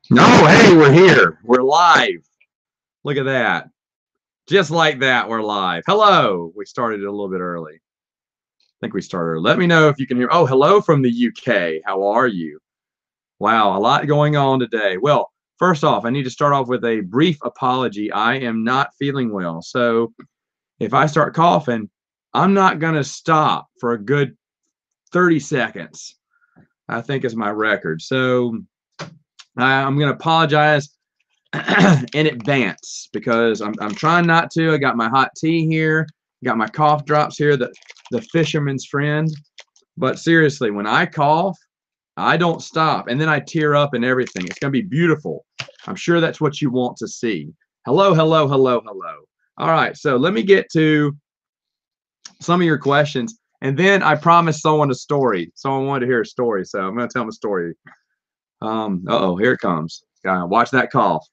No, hey, we're here. We're live. Look at that. Just like that, we're live. Hello. We started a little bit early. I think we started early. Let me know if you can hear. Oh, hello from the UK. How are you? Wow, a lot going on today. Well, first off, I need to start off with a brief apology. I am not feeling well. So if I start coughing, I'm not going to stop for a good 30 seconds, I think is my record. So I'm going to apologize in advance because I'm trying not to. I got my hot tea here, got my cough drops here, the fisherman's friend. But seriously, when I cough, I don't stop, and then I tear up and everything. It's gonna be beautiful. I'm sure that's what you want to see. Hello, hello, hello, hello. All right, so let me get to some of your questions, and then I promised someone a story. Someone wanted to hear a story, so I'm gonna tell them a story. Uh-oh, here it comes. Watch that cough.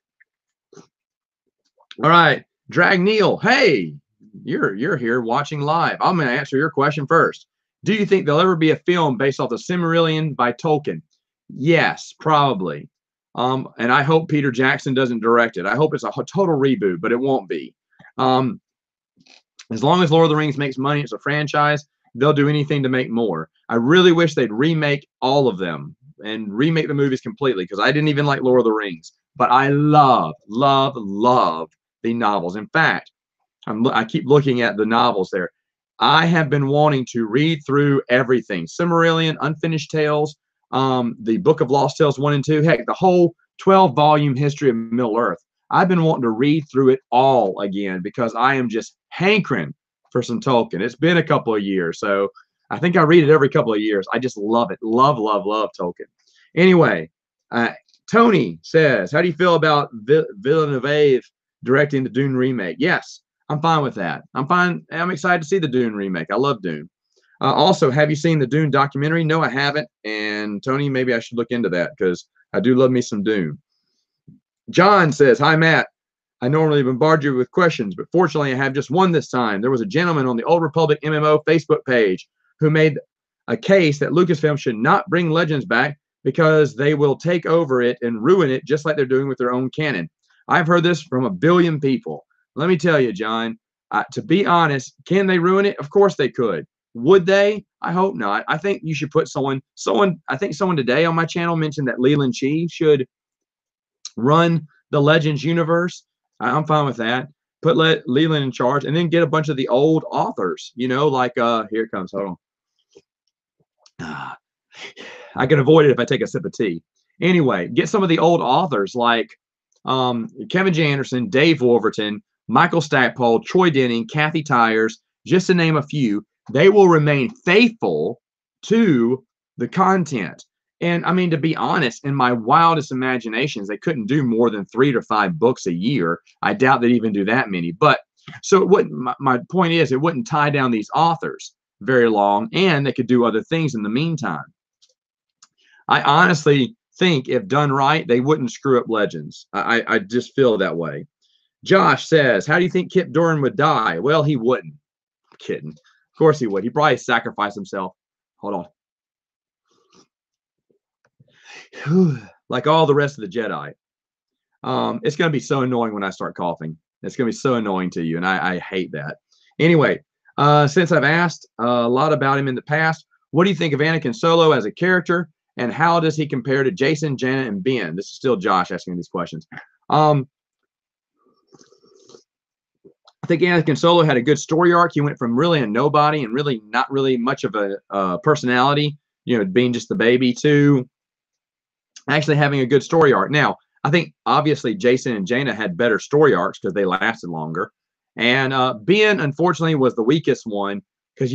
All right, Drag Neil. Hey, you're here watching live. I'm going to answer your question first. Do you think there'll ever be a film based off the Silmarillion by Tolkien? Yes, probably. And I hope Peter Jackson doesn't direct it. I hope it's a total reboot, but it won't be. As long as Lord of the Rings makes money, it's a franchise. They'll do anything to make more. I really wish they'd remake all of them and remake the movies completely because I didn't even like Lord of the Rings, but I love, love, love the novels. In fact, I keep looking at the novels there. I have been wanting to read through everything. Silmarillion, Unfinished Tales, the Book of Lost Tales 1 and 2, heck, the whole 12-volume history of Middle-earth. I've been wanting to read through it all again because I am just hankering for some Tolkien. It's been a couple of years, so I think I read it every couple of years. I just love it. Love, love, love Tolkien. Anyway, Tony says, how do you feel about Villeneuve directing the Dune remake? Yes, I'm fine with that. I'm fine. I'm excited to see the Dune remake. I love Dune. Also, have you seen the Dune documentary? No, I haven't. And Tony, maybe I should look into that because I do love me some Dune. John says, hi, Matt. I normally bombard you with questions, but fortunately I have just one this time. There was a gentleman on the Old Republic MMO Facebook page who made a case that Lucasfilm should not bring Legends back because they will take over it and ruin it just like they're doing with their own canon. I've heard this from a billion people. Let me tell you, John, to be honest, can they ruin it? Of course they could. Would they? I hope not. I think you should put I think someone today on my channel mentioned that Leland Chee should run the Legends universe. I'm fine with that. Put Leland in charge and then get a bunch of the old authors, like here it comes. Hold on. I can avoid it if I take a sip of tea. Anyway, get some of the old authors like Kevin J. Anderson, Dave Wolverton, Michael Stackpole, Troy Denning, Kathy Tyers, just to name a few. They will remain faithful to the content. And I mean, to be honest, in my wildest imaginations, they couldn't do more than 3 to 5 books a year. I doubt they'd even do that many. But so it wouldn't, my point is, it wouldn't tie down these authors very long, and they could do other things in the meantime. I honestly think if done right, they wouldn't screw up Legends. I just feel that way. Josh says, how do you think Kip Doran would die? Well, he wouldn't. I'm kidding. Of course he would. He'd probably sacrifice himself. Hold on. Like all the rest of the Jedi. It's going to be so annoying when I start coughing. It's going to be so annoying to you, and I hate that. Anyway, since I've asked a lot about him in the past, what do you think of Anakin Solo as a character, and how does he compare to Jason, Jaina, and Ben? This is still Josh asking these questions. I think Anakin Solo had a good story arc. He went from really a nobody and really not really much of a personality, being just the baby, to actually having a good story arc. Now, I think obviously Jason and Jaina had better story arcs because they lasted longer. And Ben, unfortunately, was the weakest one because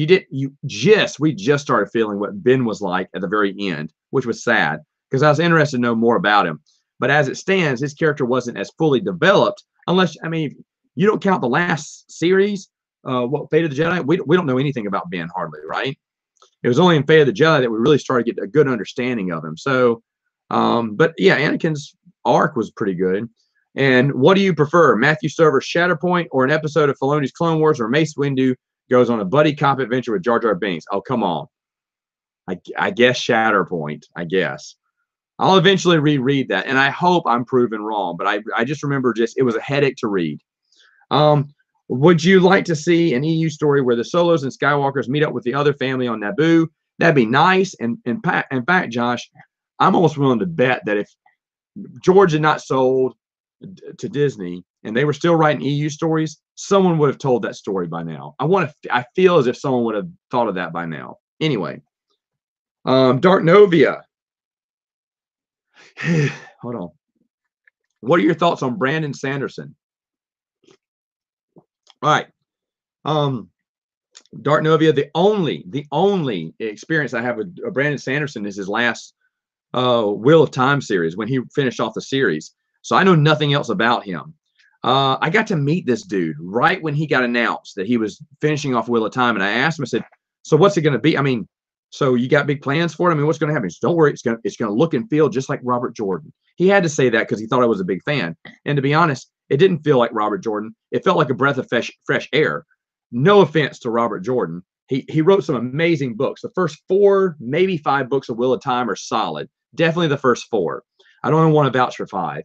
we just started feeling what Ben was like at the very end, which was sad because I was interested to know more about him. But as it stands, his character wasn't as fully developed unless, I mean, you don't count the last series, what Fate of the Jedi, we don't know anything about Ben hardly, right? It was only in Fate of the Jedi that we really started to get a good understanding of him. So, but yeah, Anakin's arc was pretty good. And what do you prefer, Matthew Stover's Shatterpoint or an episode of Filoni's Clone Wars where Mace Windu goes on a buddy cop adventure with Jar Jar Binks? Oh, come on. I guess Shatterpoint, I guess. I'll eventually reread that, and I hope I'm proven wrong. But I just remember it was a headache to read. Would you like to see an EU story where the Solos and Skywalkers meet up with the other family on Naboo? That'd be nice. And in fact, Josh, I'm almost willing to bet that if George had not sold to Disney and they were still writing EU stories, someone would have told that story by now. I feel as if someone would have thought of that by now. Anyway, Dark Novia. Hold on. What are your thoughts on Brandon Sanderson? All right. Dark Novia, the only experience I have with Brandon Sanderson is his last Wheel of Time series, when he finished off the series. So I know nothing else about him. I got to meet this dude right when he got announced that he was finishing off Wheel of Time. And I asked him, I said, so what's it going to be? I mean, so you got big plans for it? I mean, what's going to happen? He said, don't worry, it's going to look and feel just like Robert Jordan. He had to say that because he thought I was a big fan. And to be honest, it didn't feel like Robert Jordan. It felt like a breath of fresh air. No offense to Robert Jordan. He wrote some amazing books. The first 4, maybe 5 books of Wheel of Time are solid. Definitely the first 4. I don't want to vouch for 5.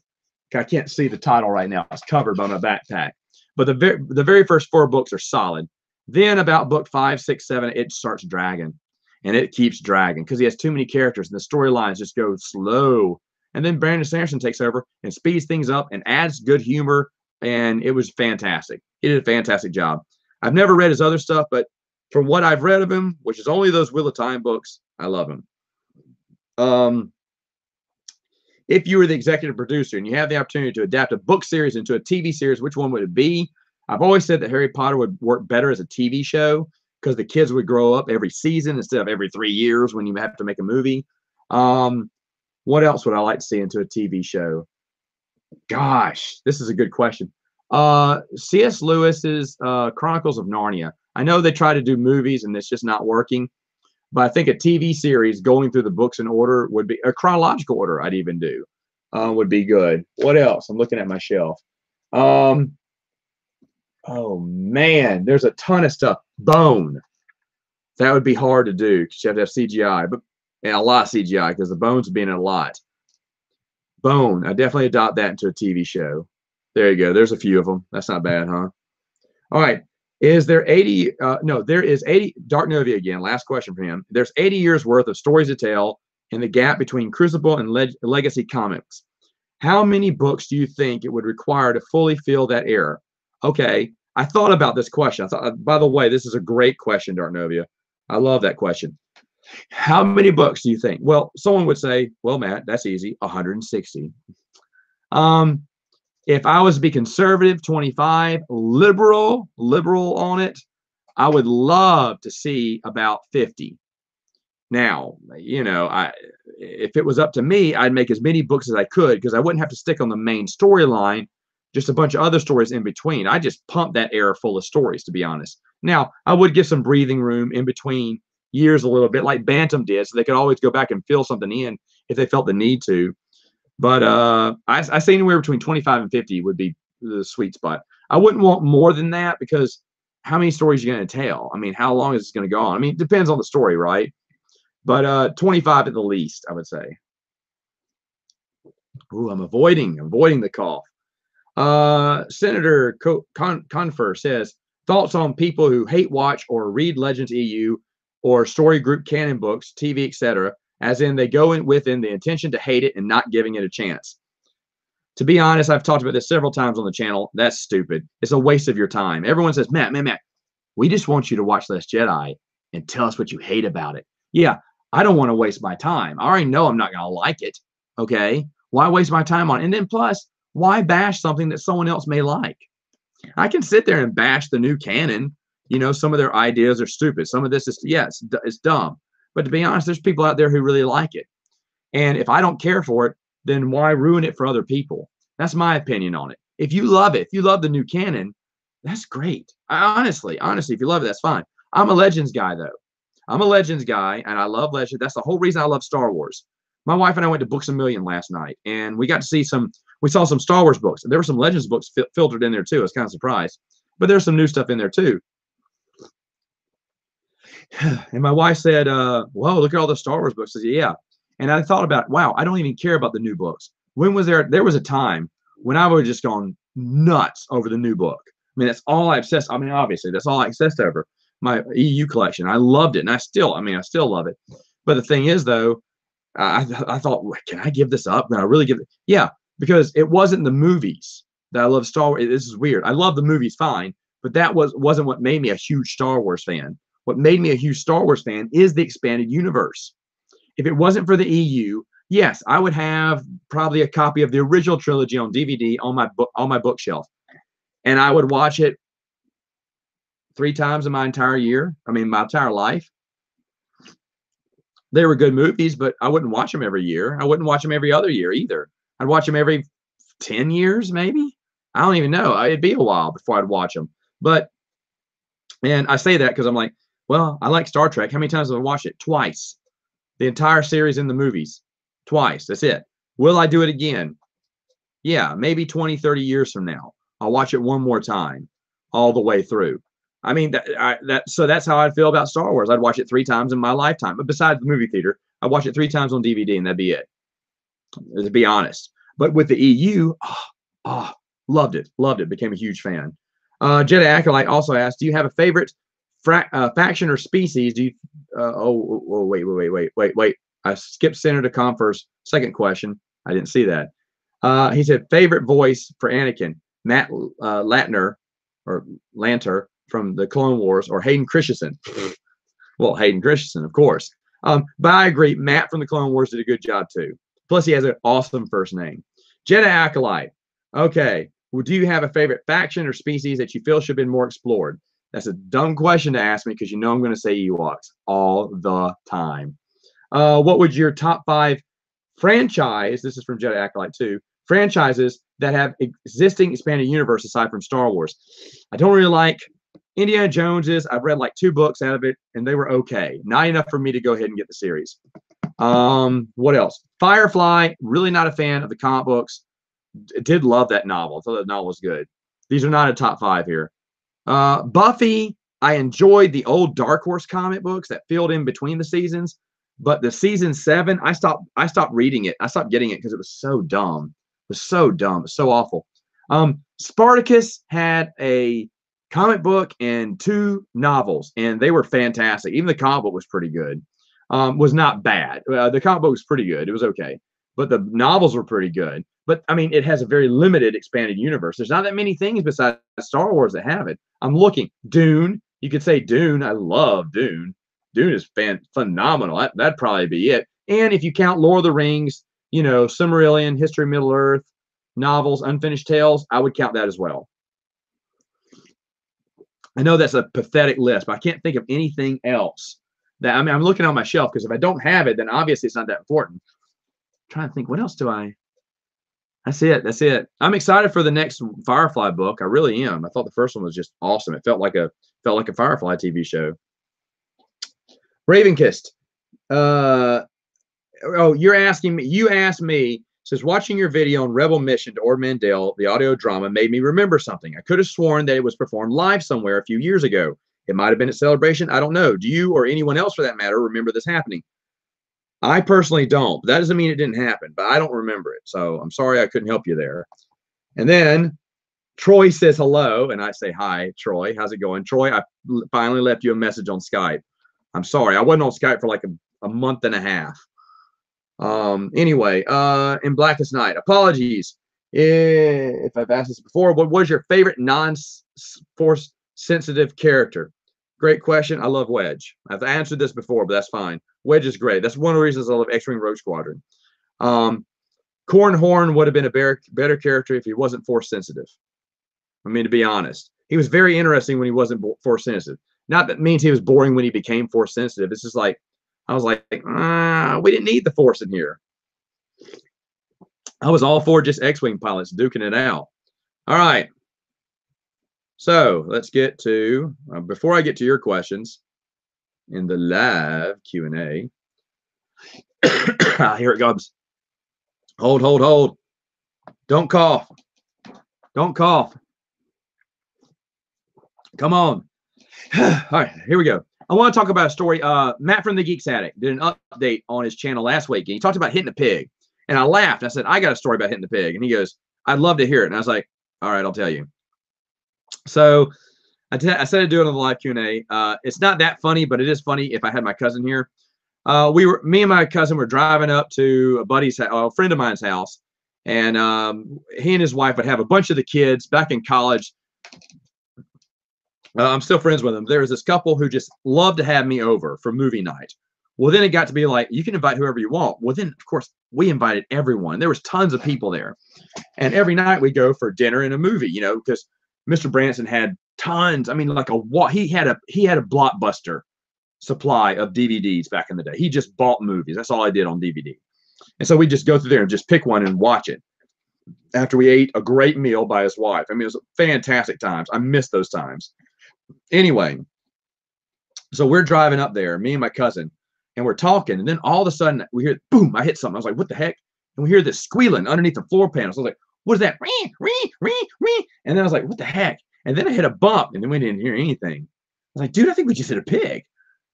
I can't see the title right now. It's covered by my backpack. But the very first 4 books are solid. Then about book 5, 6, 7, it starts dragging. And it keeps dragging because he has too many characters and the storylines just go slow. And then Brandon Sanderson takes over and speeds things up and adds good humor. And it was fantastic. He did a fantastic job. I've never read his other stuff, but from what I've read of him, which is only those Wheel of Time books, I love him. If you were the executive producer and you have the opportunity to adapt a book series into a TV series, which one would it be? I've always said that Harry Potter would work better as a TV show because the kids would grow up every season instead of every 3 years when you have to make a movie. What else would I like to see into a TV show? Gosh, this is a good question. C.S. Lewis's Chronicles of Narnia. I know they try to do movies and it's just not working, but I think a TV series going through the books in order would be a chronological order. I'd even do would be good. What else? I'm looking at my shelf. Oh man, there's a ton of stuff. Bone. That would be hard to do because you have to have CGI, and a lot of CGI because the bones would be in it a lot. Bone. I definitely adopt that into a TV show. There you go. There's a few of them. That's not bad, huh? All right. Is there 80? No, there is 80. Dark Novia again. Last question for him. There's 80 years worth of stories to tell in the gap between Crucible and Legacy Comics. How many books do you think it would require to fully fill that era? Okay. I thought about this question. I thought, by the way, this is a great question, Dark Novia. I love that question. How many books do you think? Well, someone would say, well, Matt, that's easy. 160. If I was to be conservative, 25, liberal on it, I would love to see about 50. Now, you know, if it was up to me, I'd make as many books as I could because I wouldn't have to stick on the main storyline, just a bunch of other stories in between. I just pumped that era full of stories, to be honest. Now, I would give some breathing room in between years a little bit like Bantam did, so they could always go back and fill something in if they felt the need to. But I say anywhere between 25 and 50 would be the sweet spot. I wouldn't want more than that because how many stories are you going to tell? I mean, how long is this going to go on? I mean, it depends on the story, right? But 25 at the least, I would say. Ooh, I'm avoiding the cough. Senator Confer says, thoughts on people who hate watch or read Legends EU or story group canon books, TV, etc., as in they go in within the intention to hate it and not giving it a chance. To be honest, I've talked about this several times on the channel. That's stupid. It's a waste of your time. Everyone says, Matt, we just want you to watch Last Jedi and tell us what you hate about it. Yeah, I don't want to waste my time. I already know I'm not going to like it. Okay? Why waste my time on it? And then plus, why bash something that someone else may like? I can sit there and bash the new canon. You know, some of their ideas are stupid. Some of this is, yes, it's dumb. But to be honest, there's people out there who really like it. And if I don't care for it, then why ruin it for other people? That's my opinion on it. If you love it, if you love the new canon, that's great. Honestly, if you love it, that's fine. I'm a Legends guy, though. I'm a Legends guy, and I love Legends. That's the whole reason I love Star Wars. My wife and I went to Books A Million last night, and we got to see we saw some Star Wars books. And there were some Legends books filtered in there, too. I was kind of surprised. But there's some new stuff in there, too. And my wife said, whoa, look at all the Star Wars books. I said, yeah. And I thought about, wow, I don't even care about the new books. When was there was a time when I would just gone nuts over the new book. I mean, that's all I obsessed. I mean, obviously, that's all I obsessed over. My EU collection. I loved it, and I still love it. But the thing is, though, I thought, can I give this up? Can I really give it? Yeah, because it wasn't the movies that I love Star Wars. This is weird. I love the movies fine, but that wasn't what made me a huge Star Wars fan. What made me a huge Star Wars fan is the expanded universe. If it wasn't for the EU, yes, I would have probably a copy of the original trilogy on DVD on my bookshelf, and I would watch it 3 times in my entire year. I mean, my entire life. They were good movies, but I wouldn't watch them every year. I wouldn't watch them every other year either. I'd watch them every 10 years, maybe. I don't even know. It'd be a while before I'd watch them. But, and I say that because I'm like, well, I like Star Trek. How many times have I watched it? Twice. The entire series in the movies. Twice. That's it. Will I do it again? Yeah, maybe 20, 30 years from now. I'll watch it one more time all the way through. I mean, so that's how I feel about Star Wars. I'd watch it 3 times in my lifetime. But besides the movie theater, I'd watch it 3 times on DVD, and that'd be it, to be honest. But with the EU, loved it. Loved it. Became a huge fan. Jedi Acolyte also asked, do you have a favorite faction or species? Do you? Wait. I skipped Senator Comfort's second question. I didn't see that. He said favorite voice for Anakin, Matt Latner or Lanter from the Clone Wars, or Hayden Christensen. Well, Hayden Christensen, of course. But I agree, Matt from the Clone Wars did a good job too. Plus, he has an awesome first name. Jedi Acolyte. Okay. Well, do you have a favorite faction or species that you feel should have been more explored? That's a dumb question to ask me because you know I'm going to say Ewoks all the time. What would your top 5 franchise, this is from Jedi Acolyte 2, franchises that have existing expanded universe aside from Star Wars? I don't really like Indiana Jones's. I've read like 2 books out of it, and they were okay. Not enough for me to go ahead and get the series. What else? Firefly, really not a fan of the comic books. Did love that novel. I thought that novel was good. These are not a top 5 here. Buffy, I enjoyed the old Dark Horse comic books that filled in between the seasons, but the season 7, I stopped reading it. I stopped getting it because it was so dumb. It was so dumb. It was so awful. Spartacus had a comic book and 2 novels, and they were fantastic. Even the comic book was pretty good. Was not bad. The comic book was pretty good. It was okay. But the novels were pretty good. But, I mean, it has a very limited expanded universe. There's not that many things besides Star Wars that have it. I'm looking. Dune. You could say Dune. I love Dune. Dune is phenomenal. That'd probably be it. And if you count Lord of the Rings, you know, Silmarillion, History of Middle-earth, novels, Unfinished Tales, I would count that as well. I know that's a pathetic list, but I can't think of anything else. That, I mean, I'm looking on my shelf because if I don't have it, then obviously it's not that important. I'm trying to think, what else do I? That's it. I'm excited for the next Firefly book. I really am. I thought the first one was just awesome. It felt like a Firefly TV show. Ravenkist. You're asking me. You asked me. Says watching your video on Rebel Mission to Ord Mantell, the audio drama, made me remember something. I could have sworn that it was performed live somewhere a few years ago. It might have been at Celebration. I don't know. Do you or anyone else for that matter remember this happening? I personally don't. That doesn't mean it didn't happen, but I don't remember it. So I'm sorry I couldn't help you there. And then Troy says hello, and I say, hi, Troy. How's it going? Troy, I finally left you a message on Skype. I'm sorry. I wasn't on Skype for like a month and a half. Anyway, in Blackest Night, apologies if I've asked this before. What was your favorite non-force sensitive character? Great question. I love Wedge. I've answered this before, but that's fine. Wedge is great. That's one of the reasons I love X-Wing Rogue Squadron. Corn Horn would have been a better character if he wasn't force sensitive. I mean, to be honest, he was very interesting when he wasn't force sensitive. Not that means he was boring when he became force sensitive. It's just like, I was like, we didn't need the force in here. I was all for just X-Wing pilots duking it out. All right. So let's get to, before I get to your questions in the live Q&A. Here it comes. Hold. Don't cough. Don't cough. Come on. All right, here we go. I want to talk about a story. Matt from the Geeks Addict did an update on his channel last week, and he talked about hitting a pig. And I laughed. I said, I got a story about hitting the pig. And he goes, I'd love to hear it. And I was like, all right, I'll tell you. So I said I'd do it on the live Q&A. It's not that funny, but it is funny if I had my cousin here. Me and my cousin were driving up to a friend of mine's house. And he and his wife would have a bunch of the kids back in college. I'm still friends with them. There was this couple who just loved to have me over for movie night. Well, then it got to be like, you can invite whoever you want. Well, then, of course, we invited everyone. There was tons of people there. And every night we go for dinner and a movie, you know, because Mr. Branson had tons. I mean, like he had a blockbuster supply of DVDs back in the day. He just bought movies. That's all I did on DVD. And so we just go through there and just pick one and watch it. After we ate a great meal by his wife. I mean, it was fantastic times. I miss those times. Anyway, so we're driving up there, me and my cousin, and we're talking. And then all of a sudden we hear, boom, I hit something. I was like, what the heck? And we hear this squealing underneath the floor panels. I was like, what is that? And then I was like, what the heck? And then I hit a bump, and then we didn't hear anything. I was like, dude, I think we just hit a pig.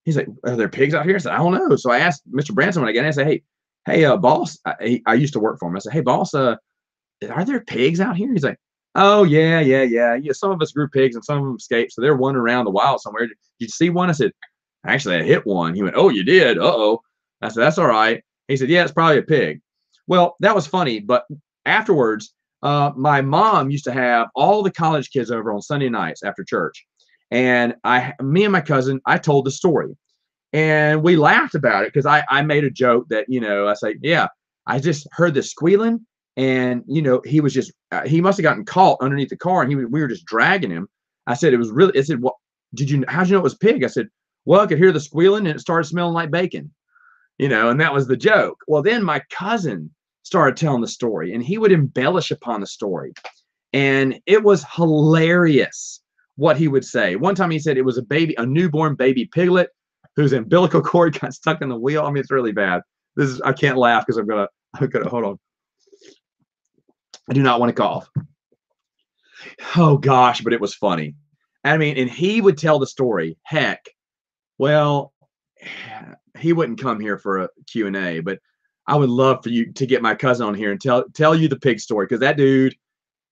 He's like, are there pigs out here? I said, I don't know. So I asked Mr. Branson when I got in, I said, hey, boss, I used to work for him. I said, hey, boss, are there pigs out here? He's like, oh, yeah. Some of us grew pigs and some of them escaped. So they're wandering around the wild somewhere. Did you see one? I said, actually, I hit one. He went, oh, you did? Uh-oh. I said, that's all right. He said, yeah, it's probably a pig. Well, that was funny. But afterwards, my mom used to have all the college kids over on Sunday nights after church. And me and my cousin, I told the story. And we laughed about it because I made a joke that, you know, I say, yeah, I just heard this squealing. And, you know, he was just, he must have gotten caught underneath the car, and we were just dragging him. I said, I said, well, how'd you know it was a pig? I said, well, I could hear the squealing and it started smelling like bacon, you know, and that was the joke. Well, then my cousin started telling the story, and he would embellish upon the story. And it was hilarious what he would say. One time he said it was a newborn baby piglet whose umbilical cord got stuck in the wheel. I mean, it's really bad. I can't laugh because I'm gonna hold on. I do not want to cough. Oh gosh, but it was funny. I mean, and he would tell the story. Heck, well, he wouldn't come here for a Q&A, but I would love for you to get my cousin on here and tell you the pig story, because that dude,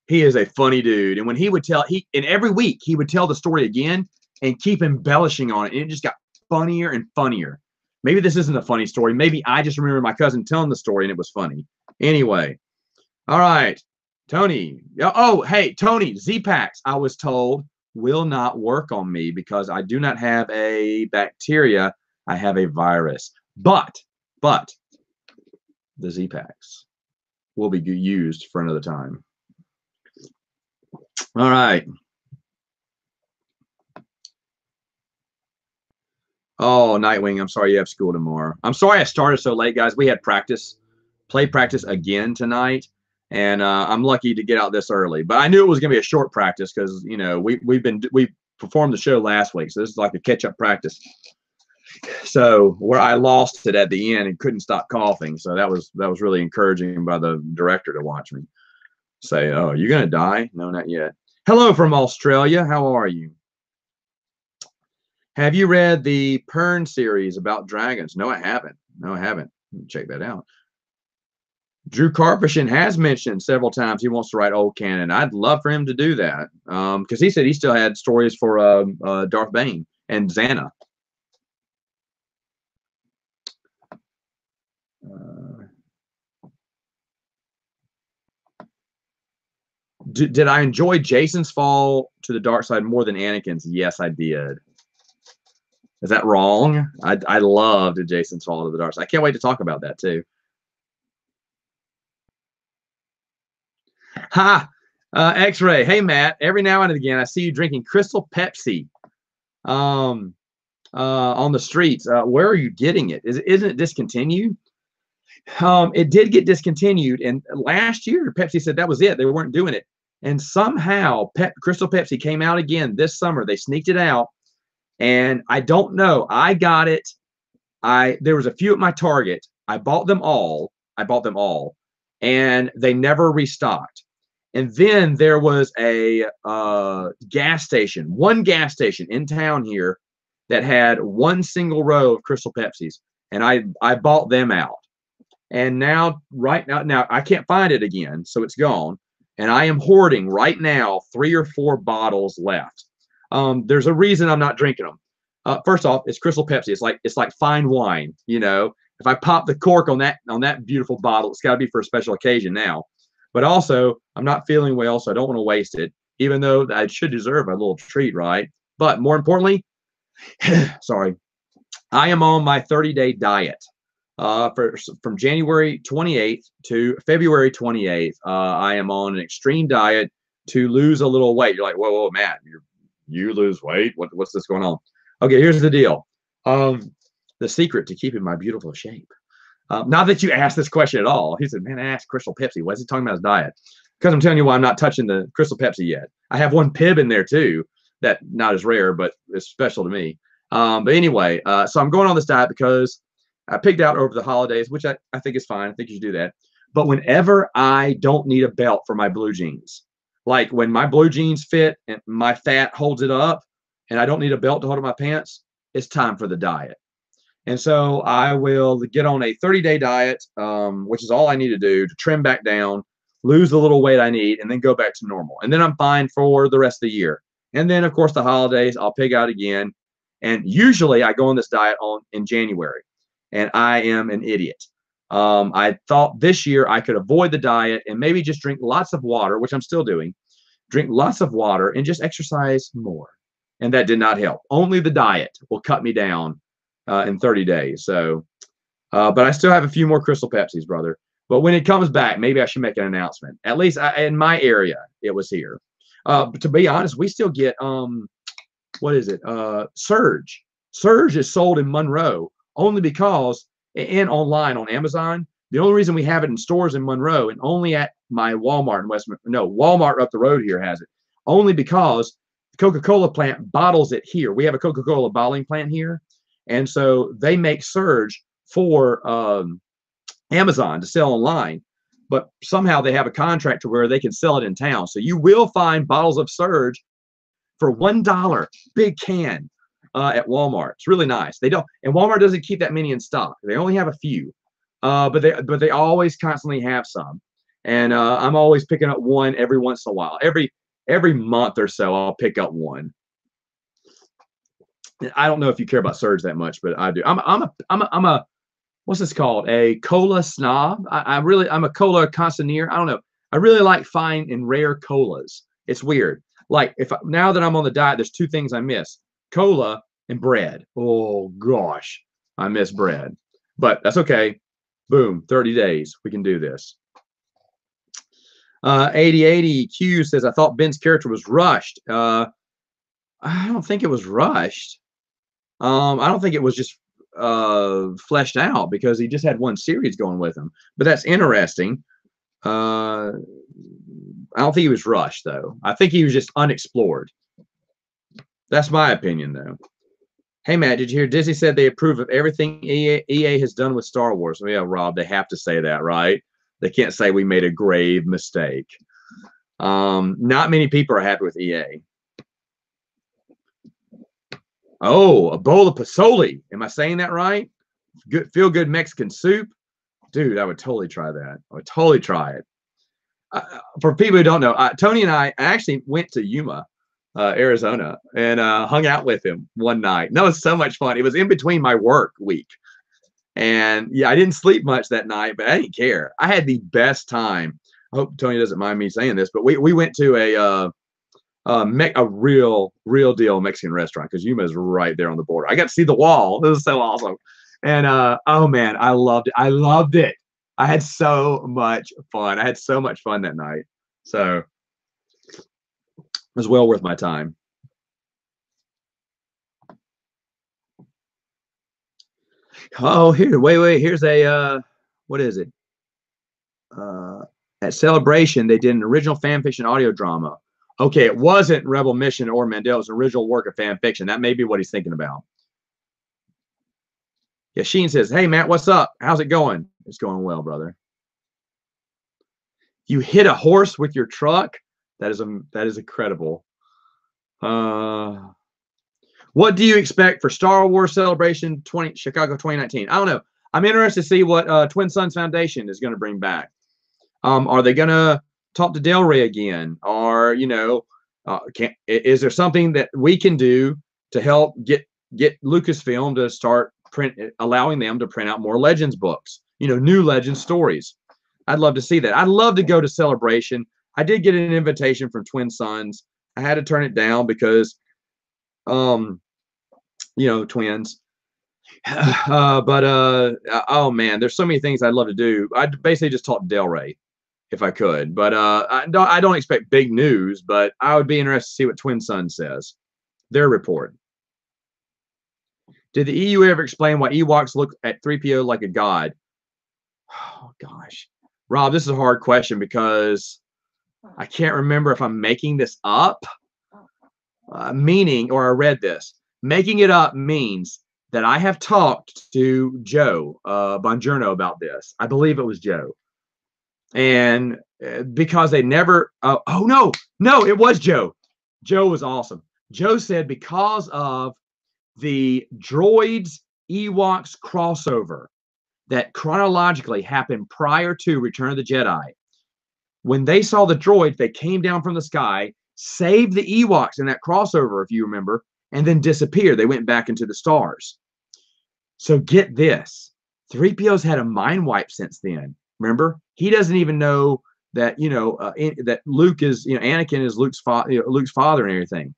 he is a funny dude. And when he would and every week he would tell the story again and keep embellishing on it, and it just got funnier and funnier. Maybe this isn't a funny story. Maybe I just remember my cousin telling the story and it was funny. Anyway, all right, Tony. Oh, hey, Tony, Z-Packs, I was told, will not work on me because I do not have a bacteria. I have a virus. But the Z-Packs will be used for another time. All right. Oh, Nightwing, I'm sorry you have school tomorrow. I'm sorry I started so late, guys. We had play practice again tonight, and I'm lucky to get out this early. But I knew it was going to be a short practice because, you know, we performed the show last week, so this is like a catch-up practice. So where I lost it at the end and couldn't stop coughing, so that was really encouraging by the director to watch me say, "Oh, you're going to die?" No, not yet. Hello from Australia. How are you? Have you read the Pern series about dragons? No, I haven't. Check that out. Drew Karpyshyn has mentioned several times he wants to write old canon. I'd love for him to do that because he said he still had stories for Darth Bane and Xana. Did I enjoy Jason's fall to the dark side more than Anakin's? Yes, I did. Is that wrong? I loved Jason's fall to the dark side. I can't wait to talk about that too. Ha! X-Ray. Hey, Matt. Every now and again, I see you drinking Crystal Pepsi on the streets. Where are you getting it? Isn't it discontinued? It did get discontinued, and last year Pepsi said that was it. They weren't doing it, and somehow Crystal Pepsi came out again this summer. They sneaked it out, and I don't know. I got it. There was a few at my Target. I bought them all, and they never restocked. And then there was a gas station, one gas station in town here that had one single row of Crystal Pepsis, and I bought them out. And now, right now I can't find it again, so it's gone. And I am hoarding right now 3 or 4 bottles left. There's a reason I'm not drinking them. First off, it's Crystal Pepsi. It's like fine wine, you know. If I pop the cork on that beautiful bottle, it's got to be for a special occasion now. But also, I'm not feeling well, so I don't want to waste it, even though I should deserve a little treat, right? But more importantly, sorry, I am on my 30-day diet. From January 28th to February 28th, I am on an extreme diet to lose a little weight. You're like, whoa, Matt, you lose weight? What's this going on? Okay, here's the deal. The secret to keeping my beautiful shape. Not that you asked this question at all. He said, man, I asked Crystal Pepsi. Why is he talking about his diet? Because I'm telling you why I'm not touching the Crystal Pepsi yet. I have one Pib in there too. That not as rare, but it's special to me. But anyway, so I'm going on this diet because I picked out over the holidays, which I think is fine. I think you should do that. But whenever I don't need a belt for my blue jeans, like when my blue jeans fit and my fat holds it up and I don't need a belt to hold up my pants, it's time for the diet. And so I will get on a 30-day diet, which is all I need to do to trim back down, lose the little weight I need, and then go back to normal. And then I'm fine for the rest of the year. And then, of course, the holidays, I'll pig out again. And usually I go on this diet in January, and I am an idiot. I thought this year I could avoid the diet and maybe just drink lots of water, which I'm still doing, drink lots of water and just exercise more. And that did not help. Only the diet will cut me down in 30 days. So, but I still have a few more Crystal Pepsis, brother. But when it comes back, maybe I should make an announcement. At least in my area, it was here. But to be honest, we still get, what is it? Surge. Surge is sold in Monroe only because, and online on Amazon. The only reason we have it in stores in Monroe and only at my Walmart in Walmart up the road here has it, only because the Coca-Cola plant bottles it here. We have a Coca-Cola bottling plant here. And so they make Surge for Amazon to sell online, but somehow they have a contract to where they can sell it in town. So you will find bottles of Surge for $1, big can, at Walmart. It's really nice. They don't, and Walmart doesn't keep that many in stock. They only have a few, but they always constantly have some. And I'm always picking up one every once in a while. Every month or so, I'll pick up one. I don't know if you care about Surge that much, but I do. I'm a what's this called? A cola snob. I'm a cola connoisseur. I don't know. I really like fine and rare colas. It's weird. Like now that I'm on the diet, there's 2 things I miss: cola and bread. Oh gosh, I miss bread. But that's okay. Boom, 30 days. We can do this. 8080 Q says, I thought Ben's character was rushed. I don't think it was rushed. I don't think it was just fleshed out because he just had one series going with him. But that's interesting. I don't think he was rushed, though. I think he was just unexplored. That's my opinion, though. Hey, Matt, did you hear Disney said they approve of everything EA has done with Star Wars? Well, yeah, Rob, they have to say that, right? They can't say we made a grave mistake. Not many people are happy with EA. Oh, a bowl of pozole. Am I saying that right? Good, feel good Mexican soup. Dude, I would totally try that. I would totally try it. For people who don't know, Tony and I actually went to Yuma, Arizona, and hung out with him one night. And that was so much fun. It was in between my work week. And yeah, I didn't sleep much that night, but I didn't care. I had the best time. I hope Tony doesn't mind me saying this, but we went to a real deal Mexican restaurant because Yuma is right there on the border. I got to see the wall. It was so awesome. And oh man, I loved it. I loved it. I had so much fun. I had so much fun that night. So it was well worth my time. Oh, here, wait. Here's a what is it? At Celebration, they did an original fan fiction audio drama. Okay, it wasn't Rebel Mission or Mandela's original work of fan fiction. That may be what he's thinking about. Yeah, Sheen says, hey, Matt, what's up? How's it going? It's going well, brother. You hit a horse with your truck? That is incredible. When What do you expect for Star Wars Celebration Chicago 2019? I don't know. I'm interested to see what Twin Suns Foundation is going to bring back. Are they going to talk to Del Rey again? Or, you know, is there something that we can do to help get Lucasfilm to start allowing them to print out more Legends books? You know, new Legends stories. I'd love to see that. I'd love to go to Celebration. I did get an invitation from Twin Suns. I had to turn it down because, you know, twins. Oh man, there's so many things I'd love to do. I'd basically just talk to Del Rey if I could. But I don't expect big news, but I would be interested to see what Twin Sun says. Their report. Did the EU ever explain why Ewoks look at 3PO like a god? Oh gosh. Rob, this is a hard question because I can't remember if I'm making this up. Meaning, or I read this. Making it up means that I have talked to Joe Bongiorno about this. I believe it was Joe. And because they never, no, it was Joe. Joe was awesome. Joe said because of the droids Ewoks crossover that chronologically happened prior to Return of the Jedi, when they saw the droids, they came down from the sky, saved the Ewoks in that crossover, if you remember, and then disappeared. They went back into the stars. So get this. 3PO's had a mind wipe since then. Remember? He doesn't even know that, you know, that Luke is, you know, Anakin is Luke's father and everything.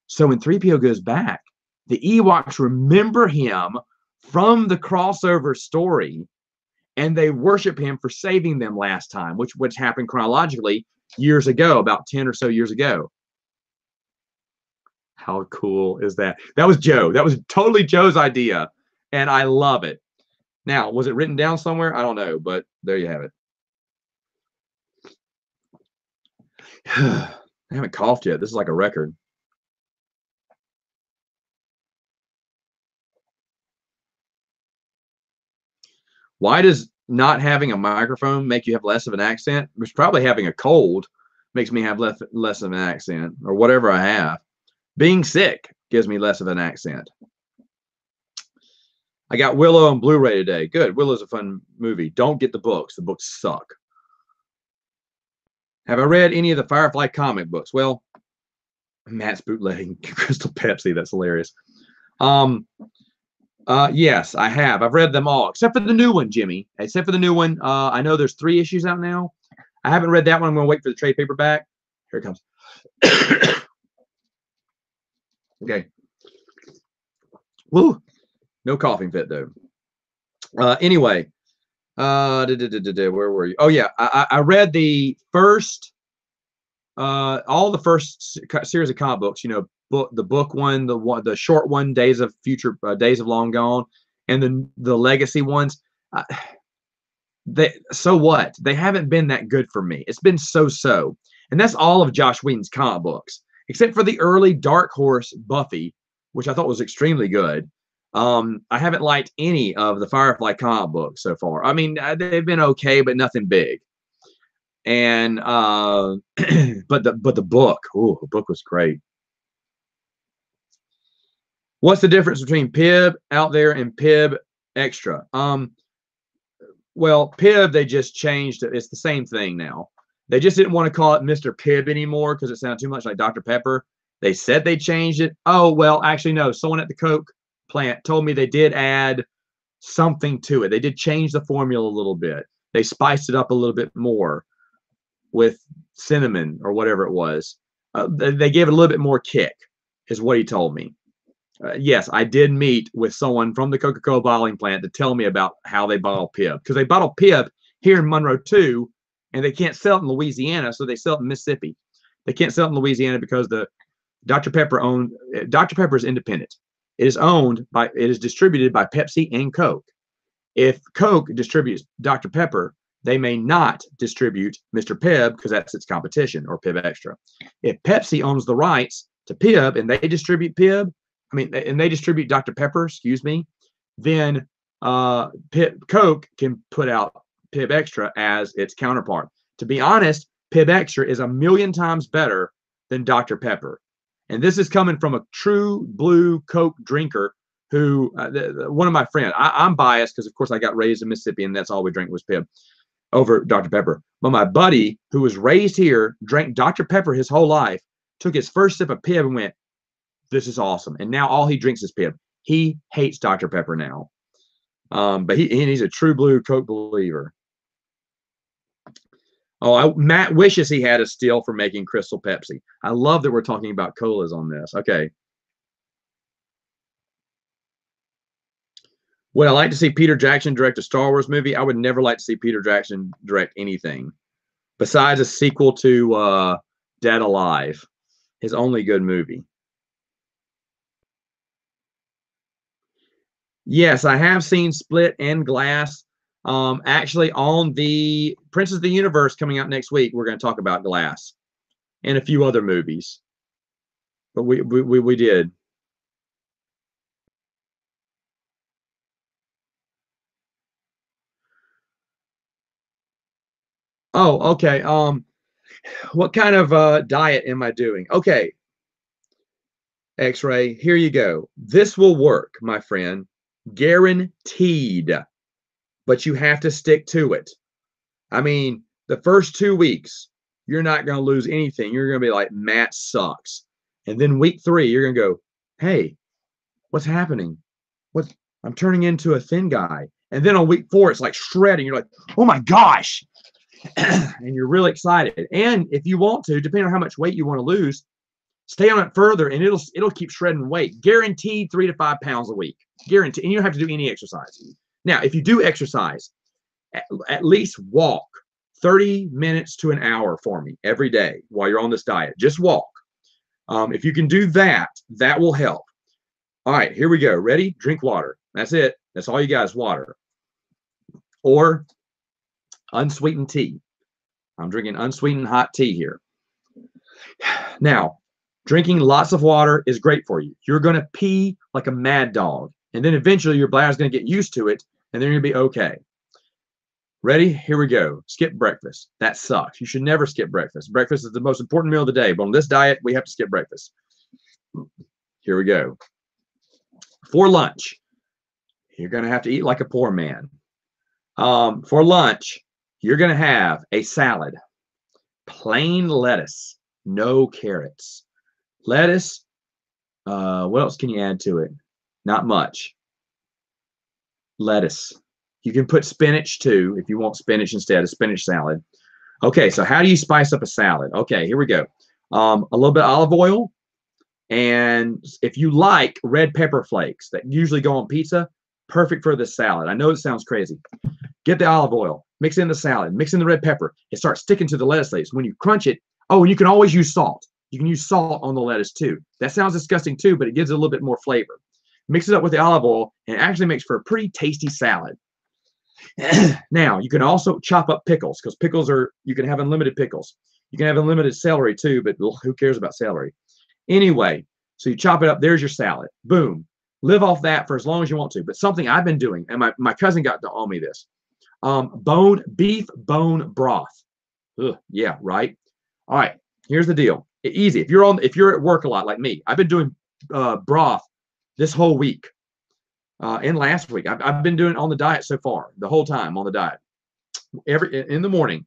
So when 3PO goes back, the Ewoks remember him from the crossover story, and they worship him for saving them last time, which happened chronologically years ago, about 10 or so years ago. How cool is that? That was Joe. That was totally Joe's idea, and I love it. Now, was it written down somewhere? I don't know, but there you have it. I haven't coughed yet. This is like a record. Why does not having a microphone make you have less of an accent? It's probably having a cold makes me have less of an accent, or whatever I have. Being sick gives me less of an accent. I got Willow on Blu-ray today. Good. Willow's a fun movie. Don't get the books. The books suck. Have I read any of the Firefly comic books? Well, Matt's bootlegging Crystal Pepsi. That's hilarious. Yes, I have. I've read them all, except for the new one, Jimmy. Except for the new one. I know there's 3 issues out now. I haven't read that one. I'm going to wait for the trade paperback. Here it comes. Okay. Woo. No coughing fit, though. Anyway. Where were you? Oh, yeah. I read the first, all the first series of comic books, you know, the book one, the short one, Days of Long Gone, and the legacy ones. So what? They haven't been that good for me. It's been so, and that's all of Joss Whedon's comic books, except for the early Dark Horse Buffy, which I thought was extremely good. I haven't liked any of the Firefly comic books so far. I mean, they've been okay, but nothing big. And but the book, the book was great. What's the difference between Pib out there and Pib Extra? Well, Pib, they just changed it. It's the same thing now. They just didn't want to call it Mr. Pibb anymore because it sounded too much like Dr. Pepper. They said they changed it. Oh, well, actually, no. Someone at the Coke plant told me they did add something to it. They did change the formula a little bit. They spiced it up a little bit more with cinnamon or whatever it was. They gave it a little bit more kick, is what he told me. Yes, I did meet with someone from the Coca-Cola bottling plant to tell me about how they bottle Pib, because they bottle Pib here in Monroe too, and they can't sell it in Louisiana, so they sell it in Mississippi. They can't sell it in Louisiana because the Dr. Pepper is independent. It is distributed by Pepsi and Coke. If Coke distributes Dr. Pepper, they may not distribute Mr. Pibb because that's its competition, or Pib Extra. If Pepsi owns the rights to Pib and they distribute they distribute Dr. Pepper, then Coke can put out Pib Extra as its counterpart. To be honest, Pib Extra is 1,000,000 times better than Dr. Pepper. And this is coming from a true blue Coke drinker who, one of my friends, I'm biased because, of course, I got raised in Mississippi and that's all we drank was Pibb over Dr. Pepper. But my buddy who was raised here drank Dr. Pepper his whole life, took his first sip of Pibb and went, this is awesome. And now all he drinks is Pibb. He hates Dr. Pepper now. But he's a true blue Coke believer. Oh, Matt wishes he had a still for making Crystal Pepsi. I love that we're talking about colas on this. Okay. Would I like to see Peter Jackson direct a Star Wars movie? I would never like to see Peter Jackson direct anything besides a sequel to Dead Alive, his only good movie. Yes, I have seen Split and Glass. Actually, on the Princes of the Universe coming out next week, we're going to talk about Glass and a few other movies. But we did. Oh, okay. What kind of diet am I doing? Okay. X-Ray, here you go. This will work, my friend. Guaranteed. But you have to stick to it. I mean, the first 2 weeks, you're not going to lose anything. You're going to be like, Matt sucks. And then week 3, you're going to go, hey, what's happening? I'm turning into a thin guy. And then on week 4, it's like shredding. You're like, oh my gosh. And you're really excited. And if you want to, depending on how much weight you want to lose, stay on it further and it'll keep shredding weight. Guaranteed 3 to 5 pounds a week. Guaranteed. And you don't have to do any exercise. Now, if you do exercise, at least walk 30 minutes to an hour for me every day while you're on this diet. Just walk. If you can do that, that will help. All right, here we go. Ready? Drink water. That's it. That's all you guys, water. Or unsweetened tea. I'm drinking unsweetened hot tea here. Now, drinking lots of water is great for you. You're going to pee like a mad dog. And then eventually your bladder's going to get used to it. And then you're going to be okay. Ready? Here we go. Skip breakfast. That sucks. You should never skip breakfast. Breakfast is the most important meal of the day. But on this diet, we have to skip breakfast. Here we go. For lunch, you're going to have to eat like a poor man. For lunch, you're going to have a salad. Plain lettuce. No carrots. Lettuce. What else can you add to it? Not much. Lettuce. You can put spinach too if you want spinach instead of spinach salad. Okay, so how do you spice up a salad? Okay, here we go. A little bit of olive oil. And if you like red pepper flakes that usually go on pizza, perfect for this salad. I know it sounds crazy. Get the olive oil, mix in the salad, mix in the red pepper. It starts sticking to the lettuce leaves. When you crunch it, oh, and you can always use salt. You can use salt on the lettuce too. That sounds disgusting too, but it gives it a little bit more flavor. Mix it up with the olive oil, and it actually makes for a pretty tasty salad. Now, you can also chop up pickles because pickles are, you can have unlimited pickles. You can have unlimited celery too, but who cares about celery? Anyway, so you chop it up. There's your salad. Boom. Live off that for as long as you want to. But something I've been doing, and my cousin got to owe me this, beef bone broth. Ugh, yeah, right. All right. Here's the deal. Easy. If you're at work a lot like me, I've been doing broth this whole week. And last week, I've been doing it on the diet so far, the whole time on the diet. In the morning,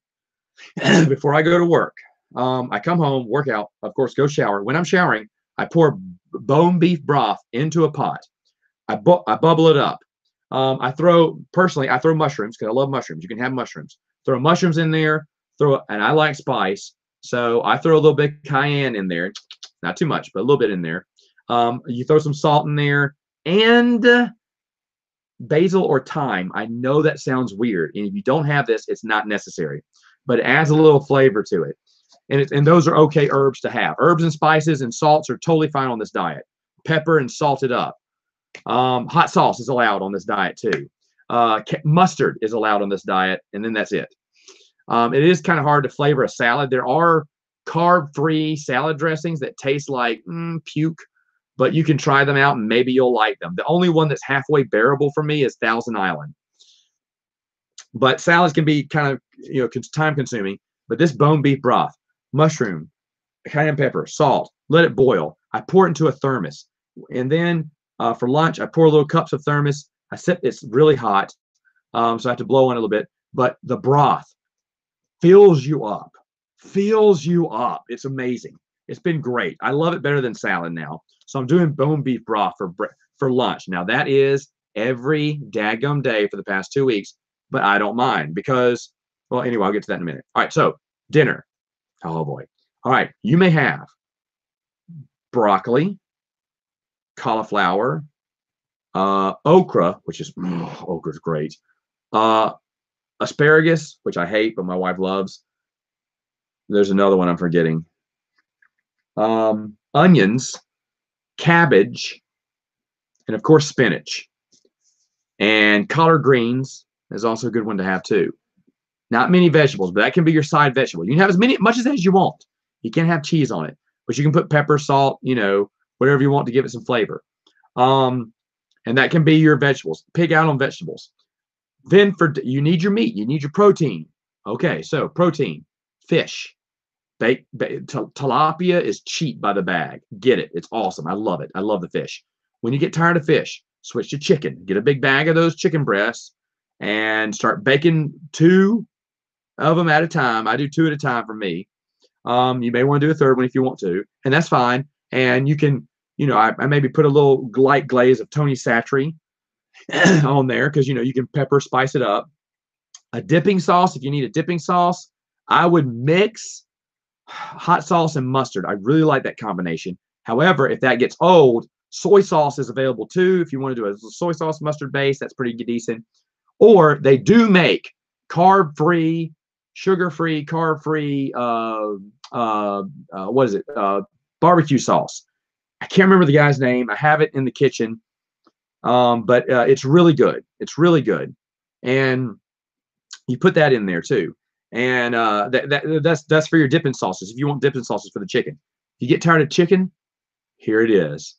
before I go to work, I come home, work out, of course, go shower. When I'm showering, I pour bone beef broth into a pot. I bubble it up. I throw mushrooms because I love mushrooms. You can have mushrooms. Throw mushrooms in there. And I like spice, so I throw a little bit of cayenne in there. Not too much, but a little bit in there. You throw some salt in there and basil or thyme. I know that sounds weird, and if you don't have this, it's not necessary, but it adds a little flavor to it. And those are okay herbs to have. Herbs and spices and salts are totally fine on this diet. Pepper and salted up. Hot sauce is allowed on this diet too. Mustard is allowed on this diet, and then that's it. It is kind of hard to flavor a salad. There are carb-free salad dressings that taste like puke, but you can try them out and maybe you'll like them. The only one that's halfway bearable for me is Thousand Island. But salads can be kind of time-consuming. But this bone beef broth, mushroom, cayenne pepper, salt, let it boil. I pour it into a thermos. And then for lunch, I pour little cups of thermos. I sip, it's really hot. So I have to blow on it a little bit. But the broth fills you up, fills you up. It's amazing. It's been great. I love it better than salad now. So I'm doing bone beef broth for lunch. Now that is every daggum day for the past 2 weeks, but I don't mind because, well, anyway, I'll get to that in a minute. All right, so dinner. Oh boy. All right, you may have broccoli, cauliflower, okra, which is okra's great, asparagus, which I hate, but my wife loves. There's another one I'm forgetting. Onions, cabbage, and of course spinach. And collard greens is also a good one to have too. Not many vegetables, but that can be your side vegetable. You can have much as you want. You can't have cheese on it, but you can put pepper, salt, whatever you want to give it some flavor. And that can be your vegetables. Pig out on vegetables. Then you need your meat. You need your protein. Okay, so protein, fish. Tilapia is cheap by the bag. Get it. It's awesome. I love it. I love the fish. When you get tired of fish, switch to chicken. Get a big bag of those chicken breasts and start baking 2 of them at a time. I do 2 at a time for me. You may want to do a third one if you want to, and that's fine. And you can, I maybe put a little light glaze of Tony Satry on there because, you can pepper, spice it up. A dipping sauce, if you need a dipping sauce, I would mix hot sauce and mustard. I really like that combination. However, if that gets old, soy sauce is available too. If you want to do a soy sauce mustard base, that's pretty decent. Or they do make carb-free, sugar-free, carb-free, what is it? Barbecue sauce. I can't remember the guy's name. I have it in the kitchen, but it's really good. It's really good, and you put that in there too. And that's for your dipping sauces. If you want dipping sauces for the chicken, if you get tired of chicken, here it is.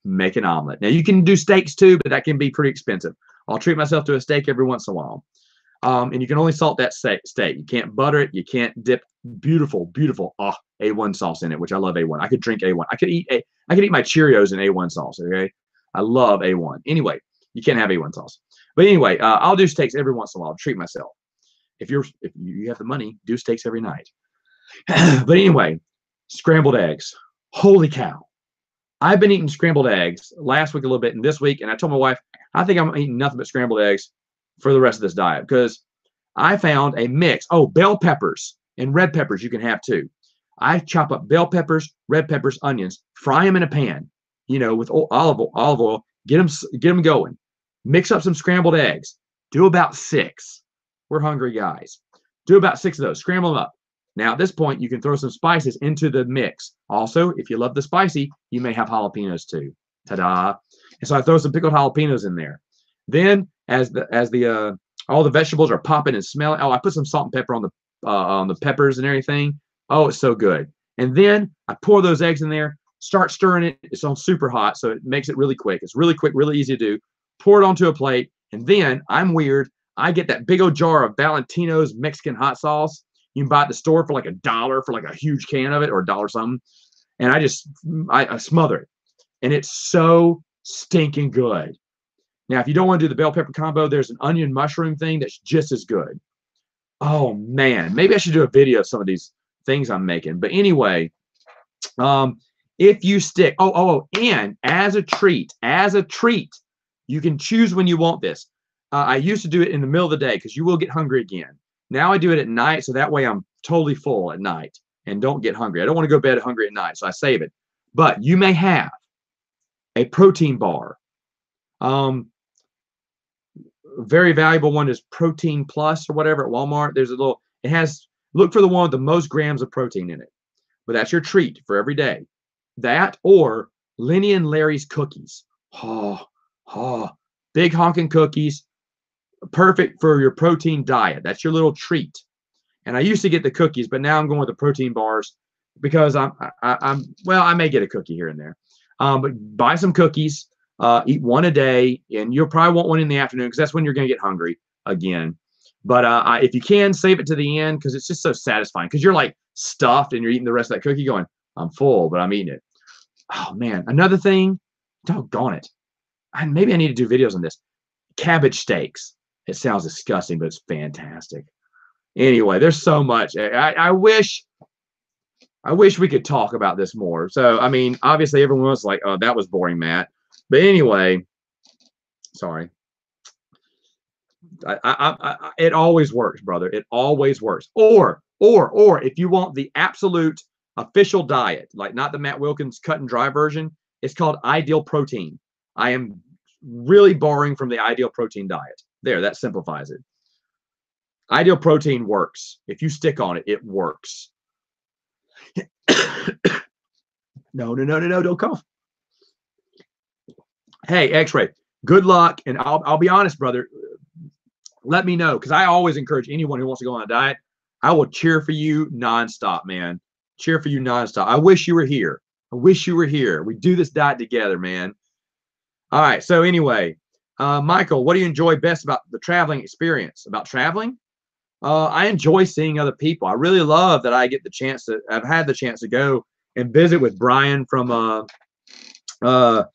Make an omelet. Now you can do steaks too, but that can be pretty expensive. I'll treat myself to a steak every once in a while. And you can only salt that steak. You can't butter it. You can't dip beautiful A1 sauce in it, which I love A1. I could drink A1. I could eat my Cheerios in A1 sauce. Okay, I love A1. Anyway, you can't have A1 sauce. But anyway, I'll do steaks every once in a while to treat myself. If you have the money, do steaks every night. But anyway, scrambled eggs. Holy cow! I've been eating scrambled eggs last week a little bit, and this week, and I told my wife I think I'm eating nothing but scrambled eggs for the rest of this diet because I found a mix. Oh, bell peppers and red peppers you can have too. I chop up bell peppers, red peppers, onions, fry them in a pan, with olive oil. Get them going. Mix up some scrambled eggs. Do about 6. We're hungry guys. Do about 6 of those. Scramble them up. Now at this point, you can throw some spices into the mix. Also, if you love the spicy, you may have jalapenos too. Ta-da! And so I throw some pickled jalapenos in there. Then, as all the vegetables are popping and smelling, I put some salt and pepper on the peppers and everything. Oh, it's so good. And then I pour those eggs in there, start stirring it. It's on super hot, so it makes it really quick. It's really quick, really easy to do. Pour it onto a plate, and then I'm weird. I get that big old jar of Valentino's Mexican hot sauce. You can buy it at the store for like $1 for like a huge can of it, or $1 something. And I smother it, and it's so stinking good. Now, if you don't want to do the bell pepper combo, there's an onion mushroom thing that's just as good. Oh man, maybe I should do a video of some of these things I'm making. But anyway, if you stick, and as a treat, you can choose when you want this. I used to do it in the middle of the day because you will get hungry again. Now I do it at night, so that way I'm totally full at night and don't get hungry. I don't want to go to bed hungry at night, so I save it. But you may have a protein bar. Very valuable one is Protein Plus or whatever at Walmart. There's look for the one with the most grams of protein in it. But that's your treat for every day. That or Lenny and Larry's cookies. Big honking cookies. Perfect for your protein diet. That's your little treat. And I used to get the cookies, but now I'm going with the protein bars because I may get a cookie here and there. But buy some cookies. Eat one a day, and you'll probably want one in the afternoon because that's when you're going to get hungry again. But if you can, save it to the end because it's just so satisfying because you're like stuffed and you're eating the rest of that cookie going, I'm full, but I'm eating it. Oh man, another thing, doggone it. Maybe I need to do videos on this. Cabbage steaks. It sounds disgusting, but it's fantastic. Anyway, there's so much. I wish we could talk about this more. So, I mean, obviously everyone was like, oh, that was boring, Matt. But anyway, sorry. It always works, brother. It always works. Or if you want the absolute official diet, like not the Matt Wilkins cut and dry version, it's called Ideal Protein. I am really borrowing from the Ideal Protein diet. There, that simplifies it. Ideal Protein works. If you stick on it, it works. No, don't cough. Hey, X-Ray, good luck. And I'll be honest, brother. Let me know, because I always encourage anyone who wants to go on a diet. I will cheer for you nonstop, man. Cheer for you nonstop. I wish you were here. I wish you were here. We do this diet together, man. All right. So anyway, Michael, what do you enjoy best about the traveling experience? About traveling? I enjoy seeing other people. I really love that I get the chance to. I've had the chance to go and visit with Brian from the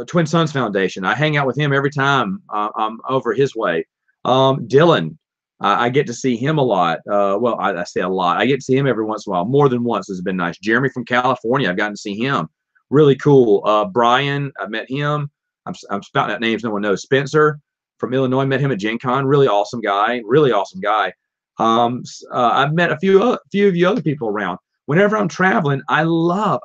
Twin Sons Foundation. I hang out with him every time I'm over his way. Dylan, I get to see him a lot. Well, I say a lot. I get to see him every once in a while. More than once has been nice. Jeremy from California, I've gotten to see him. Really cool. Brian, I met him. I'm spouting out names no one knows. Spencer from Illinois, met him at Gen Con. Really awesome guy. Really awesome guy. I've met a few of you other people around. Whenever I'm traveling, I love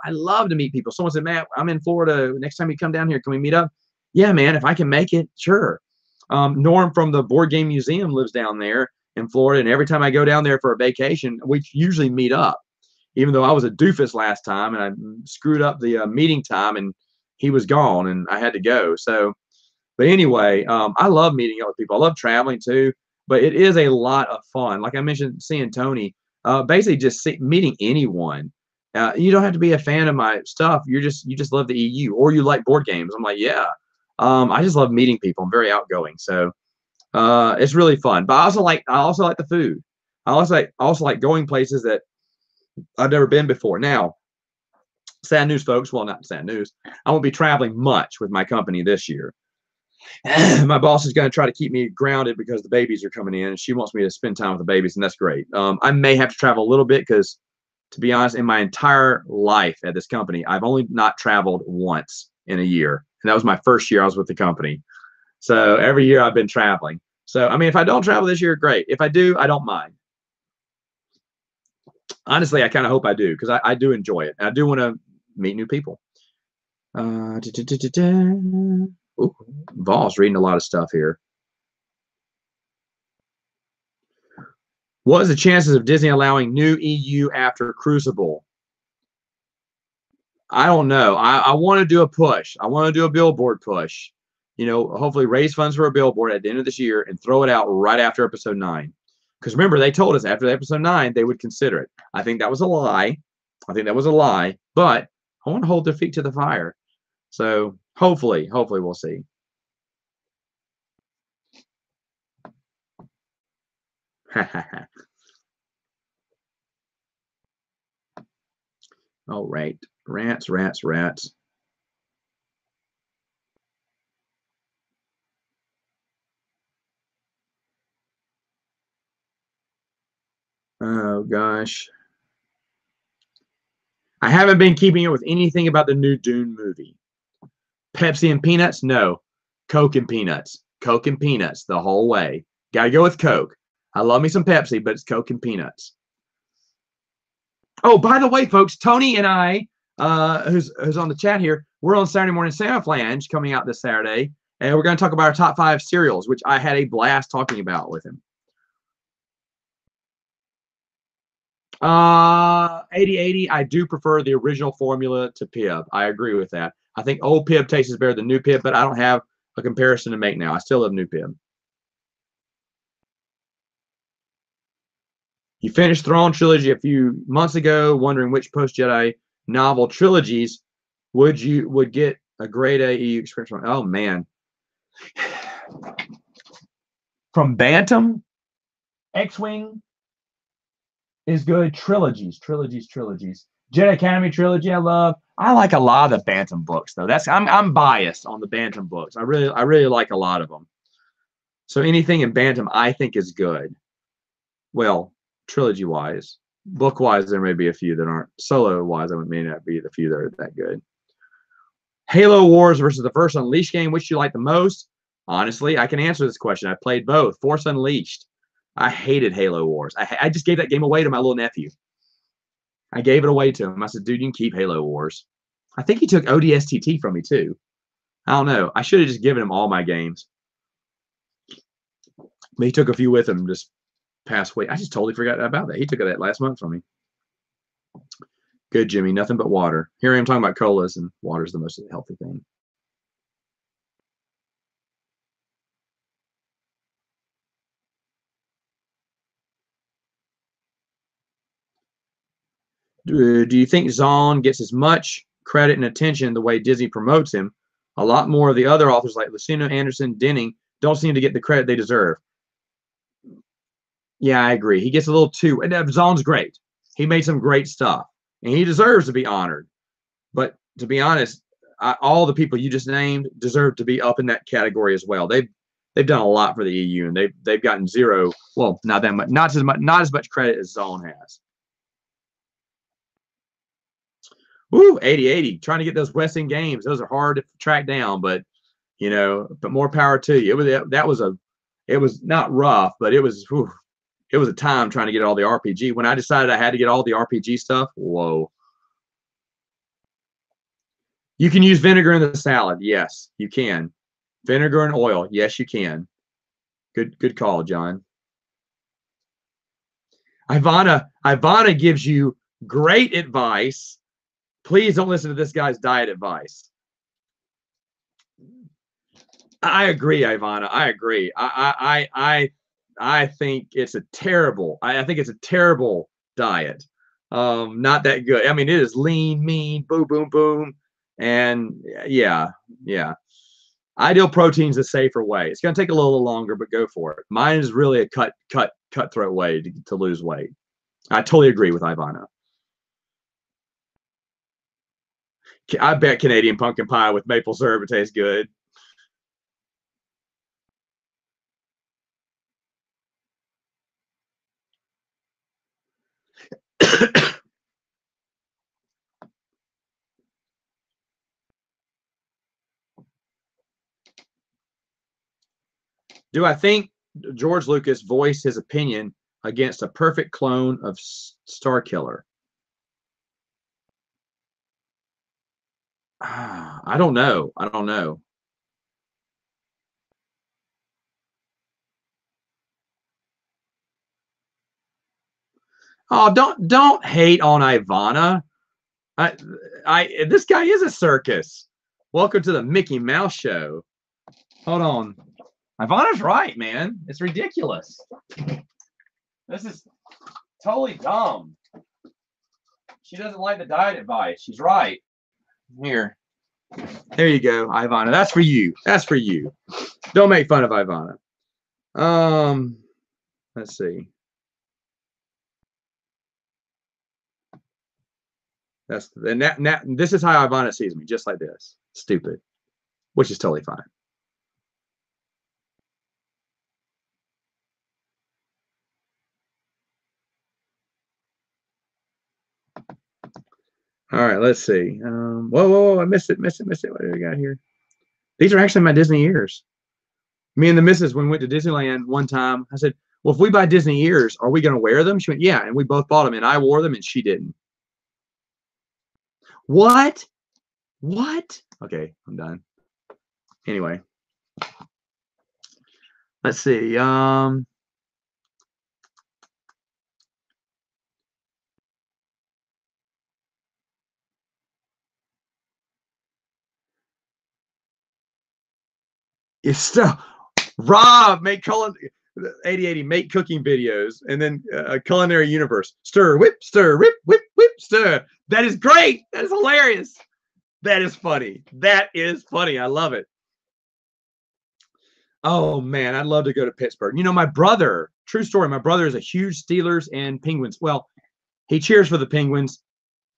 to meet people. Someone said, "Matt, I'm in Florida. Next time you come down here, can we meet up?" Yeah, man, if I can make it, sure. Norm from the Board Game Museum lives down there in Florida, and every time I go down there for a vacation, we usually meet up. Even though I was a doofus last time and I screwed up the meeting time, and he was gone, and I had to go. So, but anyway, I love meeting up with people. I love traveling too, but it is a lot of fun. Like I mentioned, seeing Tony. Basically just meeting anyone. You don't have to be a fan of my stuff. You just love the EU, or you like board games. I'm like, yeah. I just love meeting people. I'm very outgoing, so it's really fun. But I also like the food. I also like going places that I've never been before. Now, sad news, folks. Well, not sad news. I won't be traveling much with my company this year. My boss is going to try to keep me grounded because the babies are coming in and she wants me to spend time with the babies, and that's great. I may have to travel a little bit because, to be honest, in my entire life at this company, I've only not traveled once in a year. And that was my first year I was with the company. So every year I've been traveling. So, I mean, if I don't travel this year, great. If I do, I don't mind. Honestly, I kind of hope I do, because I do enjoy it. And I do want to meet new people. Ooh, Vol's reading a lot of stuff here. What is the chances of Disney allowing new EU after Crucible? I don't know. I want to do a push. I want to do a billboard push. You know, hopefully raise funds for a billboard at the end of this year and throw it out right after episode 9. Because remember, they told us after episode 9 they would consider it. I think that was a lie. But I want to hold their feet to the fire. So hopefully we'll see. All right. Rats. Oh, gosh. I haven't been keeping up with anything about the new Dune movie. Pepsi and peanuts? No. Coke and peanuts. Coke and peanuts the whole way. Gotta go with Coke. I love me some Pepsi, but it's Coke and peanuts. Oh, by the way, folks, Tony and I, who's on the chat here, we're on Saturday Morning Santa Flange coming out this Saturday, and we're going to talk about our top 5 cereals, which I had a blast talking about with him. 80/80, I do prefer the original formula to Pib. I agree with that. I think old Pib tastes better than new Pib, but I don't have a comparison to make now. I still love new Pib. You finished Thrawn trilogy a few months ago, wondering which post-Jedi novel trilogies would get a grade A EU experience from. Oh man. From Bantam, X-Wing is good. Trilogies. Jedi Academy trilogy, I love. I like a lot of the Bantam books, though. I'm biased on the Bantam books. I really like a lot of them. So anything in Bantam, I think is good. Well, trilogy wise, book wise, there may be a few that aren't. Solo wise, I may not be the few that are that good. Halo Wars versus the Force Unleashed game. Which you like the most? Honestly, I can answer this question. I played both. Force Unleashed. I hated Halo Wars. I just gave that game away to my little nephew. I gave it away to him. I said, dude, you can keep Halo Wars. I think he took ODSTT from me too. I don't know. I should have just given him all my games. But he took a few with him this past week. I just totally forgot about that. He took that last month from me. Good, Jimmy. Nothing but water. Here I am talking about colas, and water's the most healthy thing. Do you think Zahn gets as much credit and attention the way Disney promotes him? A lot more of the other authors like Lucino, Anderson, Denning don't seem to get the credit they deserve. Yeah, I agree. He gets a little too. And Zahn's great. He made some great stuff, and he deserves to be honored. But to be honest, all the people you just named deserve to be up in that category as well. They've done a lot for the EU, and they've gotten zero. Well, not that much, not as much credit as Zahn has. Woo, 80-80. Trying to get those West End games. Those are hard to track down, but but more power to you. It was not rough, but it was a time trying to get all the RPG. When I decided I had to get all the RPG stuff, whoa. You can use vinegar in the salad. Yes, you can. Vinegar and oil. Yes, you can. Good call, John. Ivana gives you great advice. Please don't listen to this guy's diet advice. I agree, Ivana. I agree. I think it's a terrible. I think it's a terrible diet. Not that good. I mean, it is lean, mean, boom, boom, boom, and yeah. Ideal protein's a safer way. It's going to take a little longer, but go for it. Mine is really a cutthroat way to lose weight. I totally agree with Ivana. I bet Canadian pumpkin pie with maple syrup would taste good. Do I think George Lucas voiced his opinion against a perfect clone of Starkiller? I don't know. I don't know. Oh, don't hate on Ivana. This guy is a circus. Welcome to the Mickey Mouse show. Hold on. Ivana's right, man. It's ridiculous. This is totally dumb. She doesn't like the diet advice. She's right. Here. There you go, Ivana. That's for you. That's for you. Don't make fun of Ivana. Let's see. This is how Ivana sees me, just like this. Stupid. Which is totally fine. All right, let's see. Whoa, I missed it. What do we got here? These are actually my Disney ears. Me and the missus, when we went to Disneyland one time, I said, well, if we buy Disney ears, are we going to wear them? She went, yeah. And we both bought them, and I wore them, and she didn't. What? Okay, I'm done. Anyway. Let's see. It's still Rob make 8080 make cooking videos, and then culinary universe stir whip stir whip stir. That is great. That is hilarious. That is funny. I love it. Oh man, I'd love to go to Pittsburgh. My brother, true story, my brother is a huge Steelers and Penguins. Well, he cheers for the Penguins.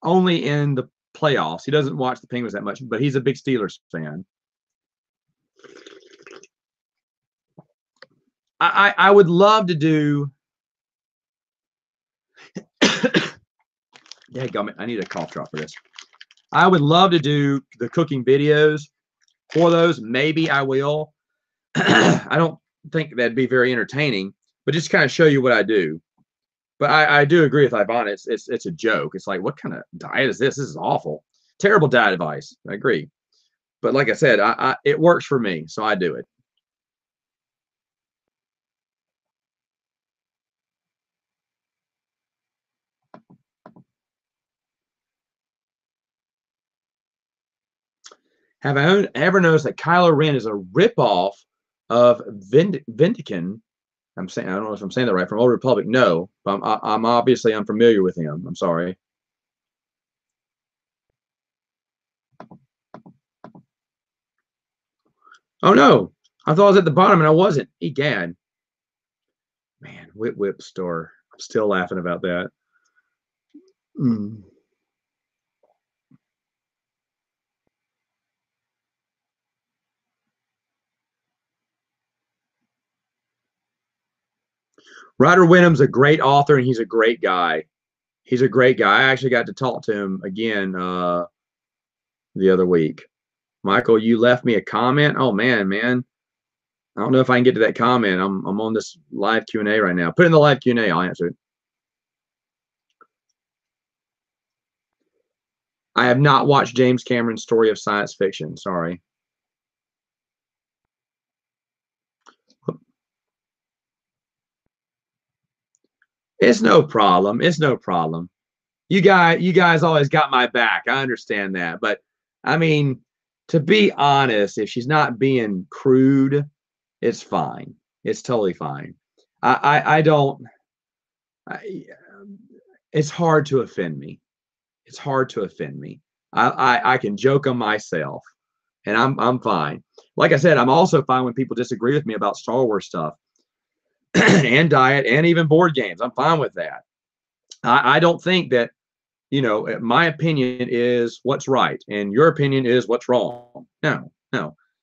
only in the playoffs. He doesn't watch the Penguins that much, but he's a big Steelers fan. I would love to do. Dadgummit, I need a cough drop for this. I would love to do the cooking videos for those. Maybe I will. I don't think that'd be very entertaining, but just kind of show you what I do. But I do agree with Ivan. It's a joke. It's like, what kind of diet is this? This is awful. Terrible diet advice. I agree. But like I said, it works for me, so I do it. Have I ever noticed that Kylo Ren is a ripoff of Vindican? I don't know if I'm saying that right, from Old Republic. No, but I'm obviously unfamiliar with him. I'm sorry. Oh no, I thought I was at the bottom and I wasn't. Egad. Man, Whip store. I'm still laughing about that. Mm. Ryder Wenham's a great author and he's a great guy. He's a great guy. I actually got to talk to him again the other week. Michael, you left me a comment. Oh man. I don't know if I can get to that comment. I'm on this live Q&A right now. Put in the live Q&A. I'll answer it. I have not watched James Cameron's story of science fiction. Sorry. It's no problem. It's no problem. You guys always got my back. I understand that. But I mean, to be honest, if she's not being crude, it's fine. It's totally fine. I don't. I, it's hard to offend me. It's hard to offend me. I can joke on myself, and I'm fine. Like I said, I'm also fine when people disagree with me about Star Wars stuff and diet and even board games. I'm fine with that. I don't think that, my opinion is what's right and your opinion is what's wrong. No.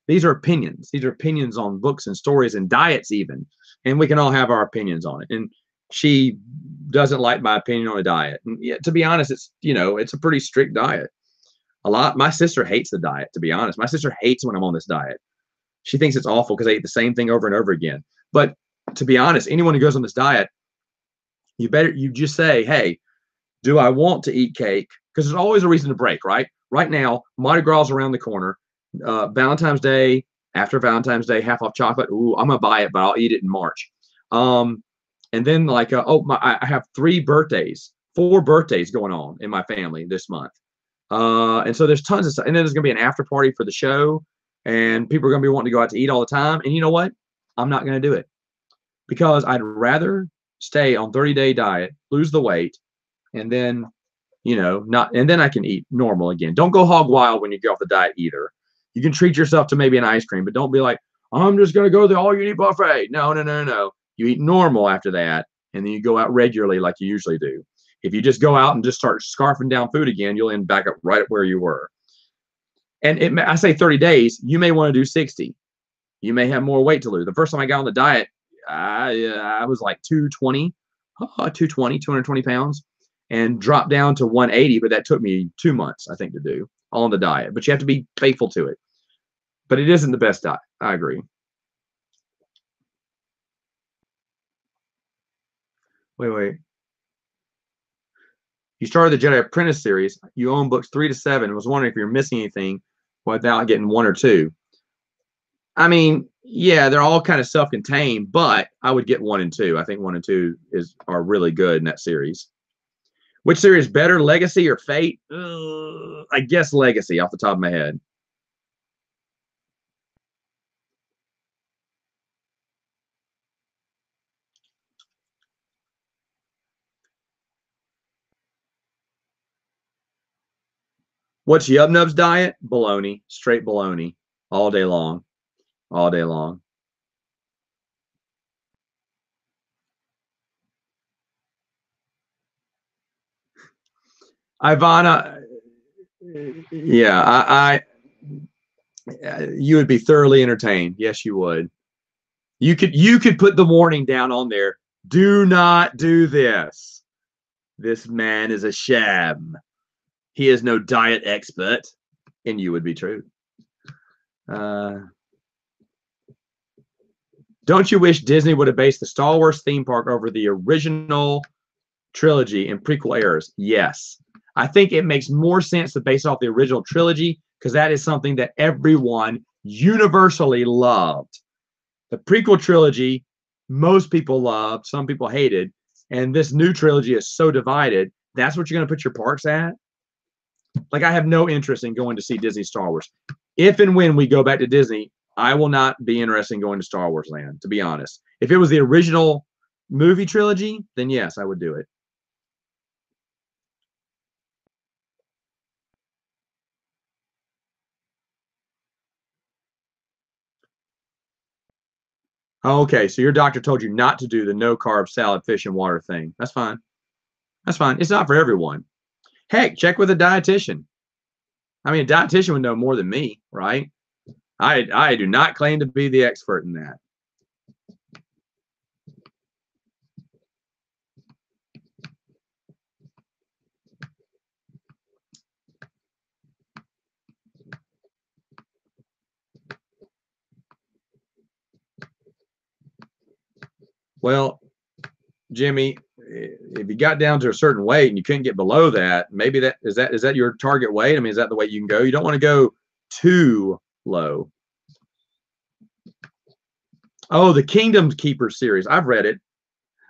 These are opinions. These are opinions on books and stories and diets even. And we can all have our opinions on it. And she doesn't like my opinion on a diet. And yeah, to be honest, it's a pretty strict diet. My sister hates the diet, to be honest. My sister hates when I'm on this diet. She thinks it's awful because I eat the same thing over and over again. But to be honest, anyone who goes on this diet, you just say, hey, do I want to eat cake? Because there's always a reason to break, right? Right now, Mardi Gras is around the corner. Valentine's Day, after Valentine's Day, half off chocolate. Ooh, I'm gonna buy it, but I'll eat it in March. And then I have 4 birthdays going on in my family this month. And so there's tons of stuff. And then there's gonna be an after party for the show, and people are gonna be wanting to go out to eat all the time. And you know what? I'm not gonna do it because I'd rather stay on 30-day diet, lose the weight, and then not, and then I can eat normal again. Don't go hog wild when you get off the diet either. You can treat yourself to maybe an ice cream, but don't be like, I'm just gonna go to the all you eat buffet. No. You eat normal after that, and then you go out regularly like you usually do. If you just go out and just start scarfing down food again, you'll end back up right at where you were. And I say 30 days, you may want to do 60. You may have more weight to lose. The first time I got on the diet, I was like 220 pounds, and dropped down to 180, but that took me 2 months, I think, to do on the diet. But you have to be faithful to it. But it isn't the best diet. I agree. Wait. You started the Jedi Apprentice series. You own books 3 to 7. I was wondering if you're missing anything without getting 1 or 2. I mean, yeah, they're all kind of self-contained, but I would get 1 and 2. I think 1 and 2 are really good in that series. Which series better, Legacy or Fate? I guess Legacy off the top of my head. What's Yub Nub's diet? Bologna, straight bologna, all day long, all day long. Ivana, yeah, you would be thoroughly entertained. Yes, you would. You could put the warning down on there. Do not do this. This man is a sham. He is no diet expert, and you would be true. Uh, don't you wish Disney would have based the Star Wars theme park over the original trilogy and prequel eras? Yes. I think it makes more sense to base off the original trilogy because that is something that everyone universally loved. The prequel trilogy, most people loved, some people hated, and this new trilogy is so divided. That's what you're going to put your parks at? Like, I have no interest in going to see Disney Star Wars. If and when we go back to Disney, I will not be interested in going to Star Wars Land, to be honest. If it was the original movie trilogy, then yes, I would do it. Oh, okay, so your doctor told you not to do the no carb salad, fish, and water thing. That's fine. That's fine. It's not for everyone. Heck, check with a dietitian. I mean, a dietitian would know more than me, right? I do not claim to be the expert in that. Well, Jimmy, if you got down to a certain weight and you couldn't get below that, maybe that is that your target weight? I mean, is that the weight you can go? You don't want to go too low. Oh, the Kingdom Keepers series. I've read it.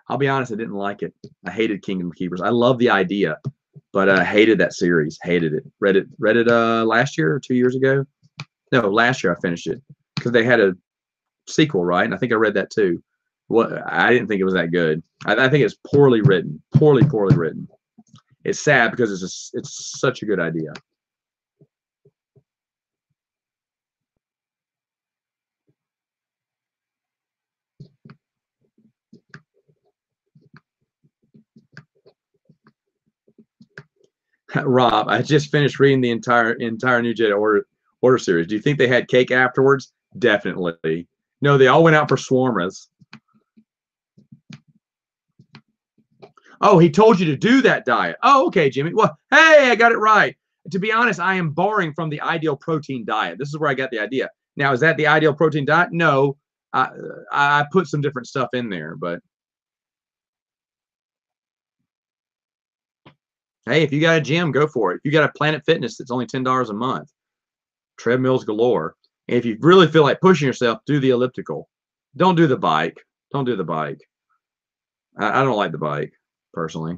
I'll be honest, I didn't like it. I hated Kingdom Keepers. I love the idea, but I hated that series. Hated it. Read it last year or 2 years ago. No, last year I finished it because they had a sequel, right? And I think I read that too. What I didn't think it was that good. I think it's poorly written, poorly written. It's sad because it's such a good idea. Rob, I just finished reading the entire New Jedi Order series. Do you think they had cake afterwards? Definitely. No, they all went out for swarmers. Oh, he told you to do that diet. Oh, okay, Jimmy. Well, hey, I got it right. To be honest, I am borrowing from the ideal protein diet. This is where I got the idea. Now, is that the ideal protein diet? No, I put some different stuff in there, but hey, if you got a gym, go for it. If you got a Planet Fitness that's only $10 a month, treadmills galore. And if you really feel like pushing yourself, do the elliptical. Don't do the bike. Don't do the bike. I don't like the bike personally.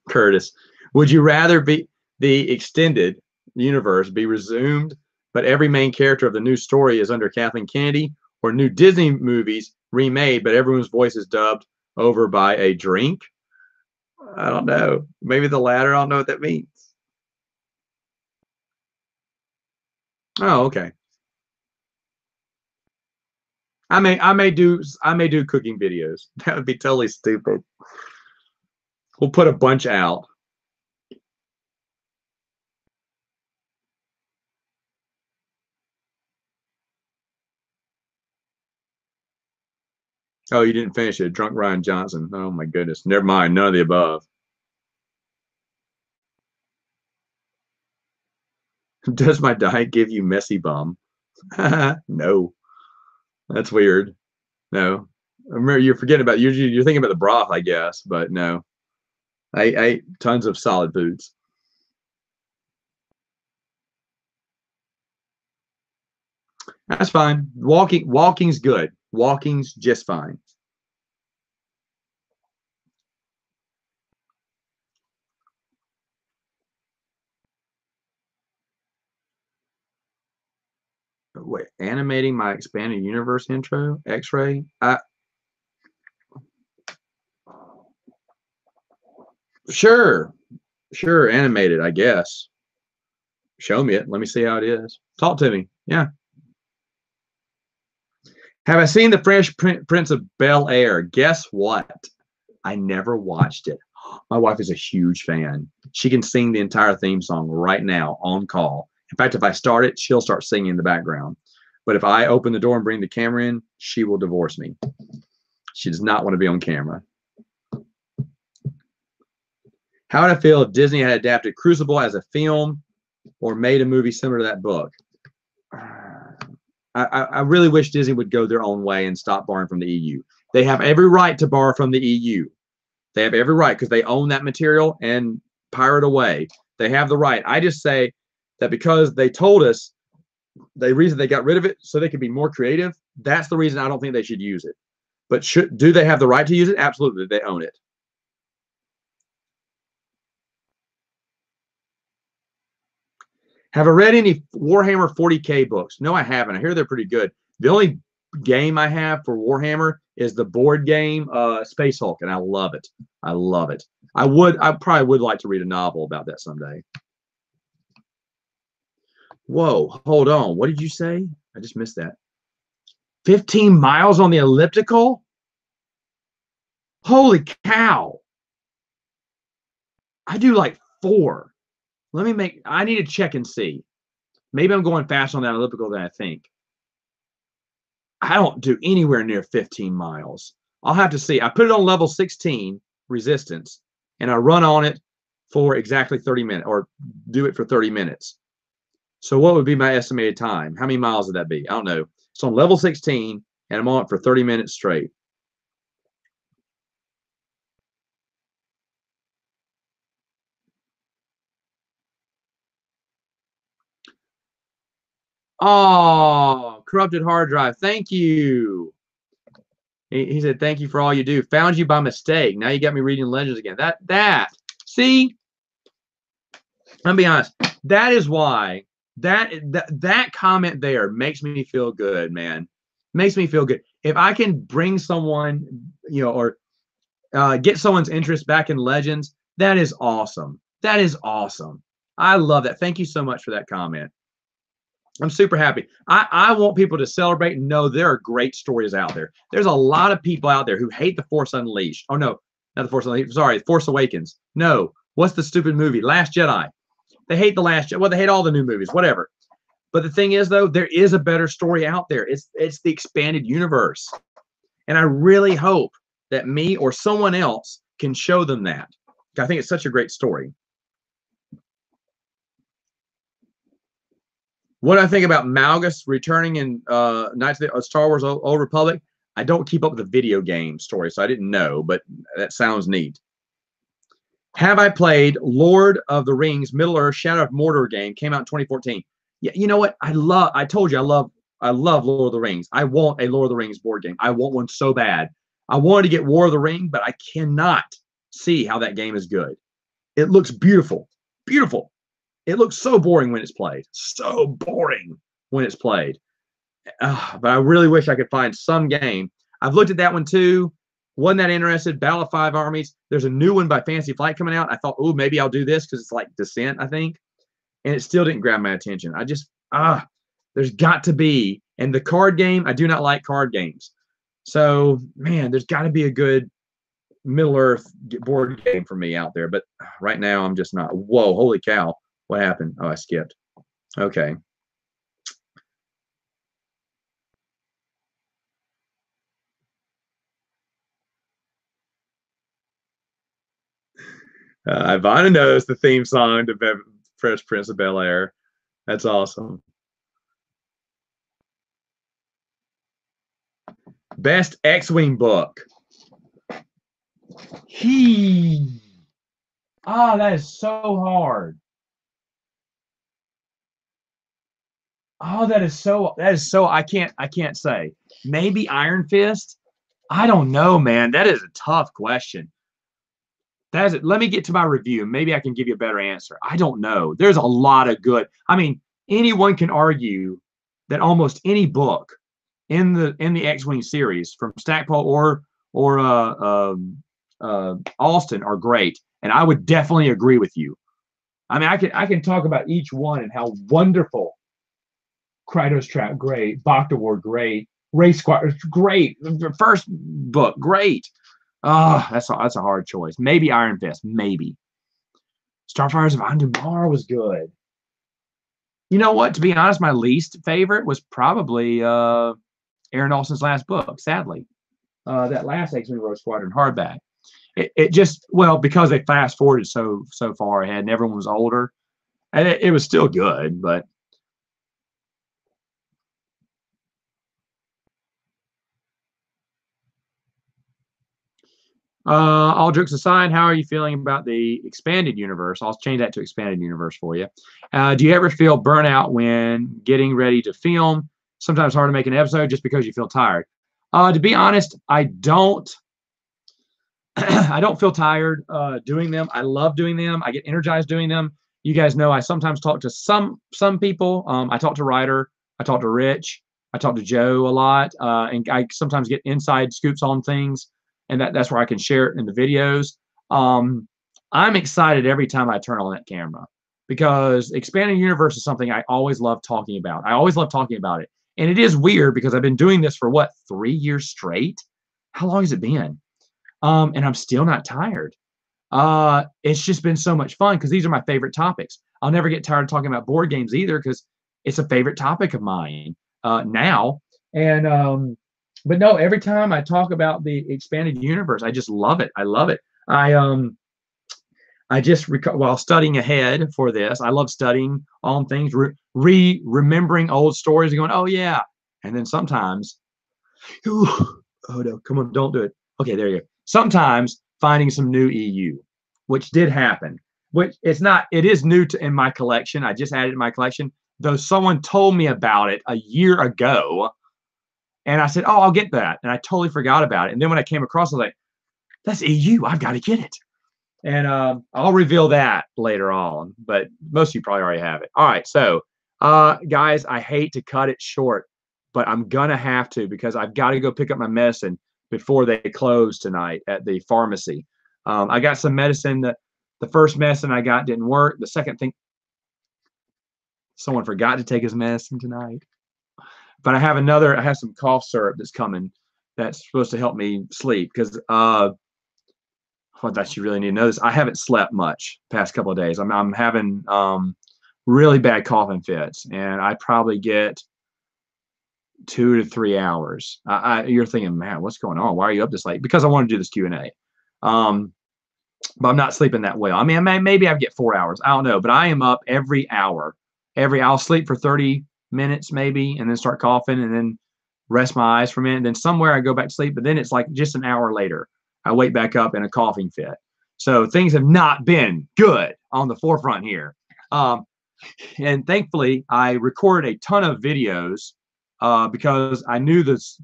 Curtis, would you rather be the extended universe be resumed, but every main character of the new story is under Kathleen Kennedy, or new Disney movies remade, but everyone's voice is dubbed over by a drink? I don't know. Maybe the latter. I don't know what that means. Oh, okay. I may do cooking videos. That would be totally stupid. We'll put a bunch out. Oh, you didn't finish it. Drunk Ryan Johnson. Oh my goodness. Never mind. None of the above. Does my diet give you messy bum? No. That's weird. No. Remember, you're forgetting about you're thinking about the broth, I guess, but no. I ate tons of solid foods. That's fine. Walking's good. Walking's just fine. Wait, animating my expanded universe intro, X-ray. Sure, sure, animated, I guess. Show me it. Let me see how it is. Talk to me. Yeah. Have I seen the Fresh Prince of Bel Air? Guess what? I never watched it. My wife is a huge fan. She can sing the entire theme song right now on call. In fact, if I start it, she'll start singing in the background. But if I open the door and bring the camera in, she will divorce me. She does not want to be on camera. How would I feel if Disney had adapted Crucible as a film or made a movie similar to that book? I really wish Disney would go their own way and stop borrowing from the EU. They have every right to borrow from the EU. They have every right because they own that material and pirate away. They have the right. I just say that because they told us the reason they got rid of it so they could be more creative, that's the reason I don't think they should use it. But do they have the right to use it? Absolutely. They own it. Have I read any Warhammer 40K books? No, I haven't. I hear they're pretty good. The only game I have for Warhammer is the board game Space Hulk, and I love it. I love it. I probably would like to read a novel about that someday. Whoa, hold on. What did you say? I just missed that. 15 miles on the elliptical? Holy cow. I do like 4. I need to check and see. Maybe I'm going faster on that elliptical than I think. I don't do anywhere near 15 miles. I'll have to see. I put it on level 16 resistance, and I run on it for exactly 30 minutes, or do it for 30 minutes. So what would be my estimated time? How many miles would that be? I don't know. It's on level 16, and I'm on it for 30 minutes straight. Oh, corrupted hard drive. Thank you. He said, thank you for all you do. Found you by mistake. Now you got me reading Legends again. See, I'll be honest. That is why that comment there makes me feel good, man. Makes me feel good. If I can bring someone, or get someone's interest back in Legends, that is awesome. That is awesome. I love that. Thank you so much for that comment. I'm super happy. I want people to celebrate and know there are great stories out there. There's a lot of people out there who hate The Force Unleashed. Oh, no, not The Force Unleashed. Sorry, Force Awakens. No, what's the stupid movie? Last Jedi. They hate The Last Jedi. Well, they hate all the new movies, whatever. But the thing is, though, there is a better story out there. It's the expanded universe. And I really hope that me or someone else can show them that. I think it's such a great story. What do I think about Malgus returning in Knights of the Star Wars Old Republic? I don't keep up with the video game story, so I didn't know, but that sounds neat. Have I played Lord of the Rings Middle-earth Shadow of Mordor game? Came out in 2014. Yeah, you know what? I told you I love Lord of the Rings. I want a Lord of the Rings board game. I want one so bad. I wanted to get War of the Ring, but I cannot see how that game is good. It looks beautiful. Beautiful. It looks so boring when it's played. So boring when it's played. But I really wish I could find some game. I've looked at that one too. Wasn't that interested. Battle of Five Armies. There's a new one by Fantasy Flight coming out. I thought, oh, maybe I'll do this because it's like Descent, I think. And it still didn't grab my attention. I just, there's got to be. And the card game, I do not like card games. So, man, there's got to be a good Middle-earth board game for me out there. But right now, I'm just not. Whoa, holy cow. What happened? Oh, I skipped. Okay. Ivana knows the theme song to Fresh Prince of Bel Air. That's awesome. Best X-Wing book. That is so hard. That is so I can't say. Maybe Iron Fist. I don't know, man. That is a tough question. That's it. Let me get to my review. Maybe I can give you a better answer. I don't know. There's a lot of good. I mean, anyone can argue that almost any book in the X-Wing series, from Stackpole or Alston, are great, and I would definitely agree with you. I mean, I can talk about each one and how wonderful. Krytos Trap, great. Bacta War, great. Race Squad, great. The first book, great. Oh, that's a hard choice. Maybe Iron Fist, maybe. Starfires of Andumar was good. You know what? To be honest, my least favorite was probably Aaron Olson's last book, sadly. That last X-Men Rogue Squadron hardback. It just, well, because they fast forwarded so far ahead and everyone was older, and it was still good, but all jokes aside, how are you feeling about the expanded universe? I'll change that to expanded universe for you. Do you ever feel burnout when getting ready to film? Sometimes hard to make an episode just because you feel tired. To be honest, I don't. I don't feel tired doing them. I love doing them. I get energized doing them. You guys know I sometimes talk to some people. I talk to Ryder. I talk to Rich. I talk to Joe a lot, and I sometimes get inside scoops on things, and that's where I can share it in the videos. I'm excited every time I turn on that camera because expanding universe is something I always love talking about. I always love talking about it, and it is weird because I've been doing this for what, 3 years straight? How long has it been? And I'm still not tired. It's just been so much fun because these are my favorite topics. I'll never get tired of talking about board games either because it's a favorite topic of mine now. And but no, every time I talk about the expanded universe, I just love it. I love it. I just while studying ahead for this, I love studying on things, remembering old stories and going, oh yeah. And then sometimes, oh no, come on, don't do it. Okay, there you go. Sometimes finding some new EU, which did happen. Which it is new in my collection. I just added it to my collection, though someone told me about it a year ago. And I said, oh, I'll get that. And I totally forgot about it. And then when I came across it, I was like, that's EU. I've got to get it. And I'll reveal that later on. But most of you probably already have it. All right. So, guys, I hate to cut it short, but I'm going to have to because I've got to go pick up my medicine before they close tonight at the pharmacy. I got some medicine. The first medicine I got didn't work. The second thing, someone forgot to take his medicine tonight. But I have some cough syrup that's coming that's supposed to help me sleep because I thought you really need to know this. I haven't slept much past couple of days. I'm having really bad coughing fits, and I probably get 2 to 3 hours. You're thinking, man, what's going on? Why are you up this late? Because I want to do this Q&A. But I'm not sleeping that well. I mean, maybe I get 4 hours. I don't know. But I am up every hour. I'll sleep for 30 minutes maybe, and then start coughing, and then rest my eyes for a minute. And then somewhere I go back to sleep. But then it's like just an hour later, I wake back up in a coughing fit. So things have not been good on the forefront here. And thankfully, I recorded a ton of videos because I knew this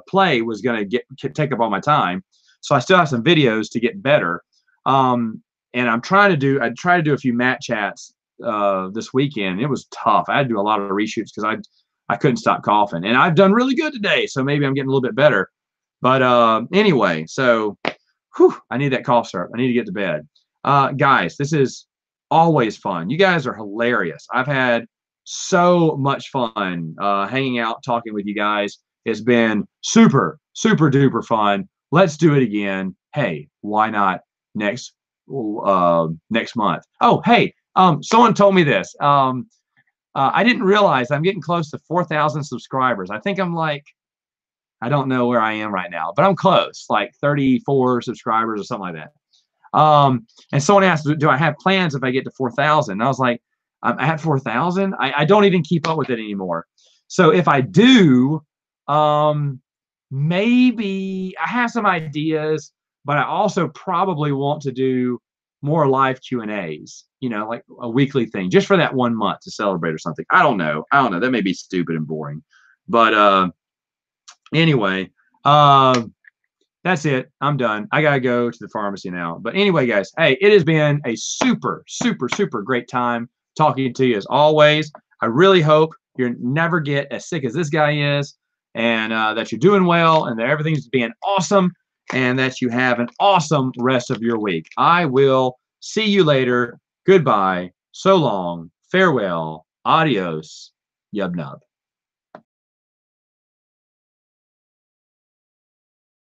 play was going to take up all my time. So I still have some videos to get better. And I tried to do a few mat chats this weekend. It was tough. I had to do a lot of reshoots because I couldn't stop coughing. And I've done really good today, so maybe I'm getting a little bit better. But anyway, so I need that cough syrup. I need to get to bed. Guys, this is always fun. You guys are hilarious. I've had so much fun hanging out, talking with you guys. It's been super, super duper fun. Let's do it again. Hey, why not next month? Oh, hey, someone told me this. I didn't realize I'm getting close to 4,000 subscribers. I think I'm like, I don't know where I am right now, but I'm close, like 34 subscribers or something like that. And someone asked, do I have plans if I get to 4,000? And I was like, I'm at 4,000. I don't even keep up with it anymore. So if I do, maybe I have some ideas, but I also probably want to do more live Q&As, like a weekly thing, just for that 1 month to celebrate or something. I don't know. That may be stupid and boring, but anyway, that's it. I'm done. I gotta go to the pharmacy now. But anyway, guys, hey, it has been a super, super, super great time talking to you as always. I really hope you never get as sick as this guy is, and that you're doing well, and that everything's being awesome, and that you have an awesome rest of your week. I will see you later. Goodbye. So long. Farewell. Adios. Yub nub.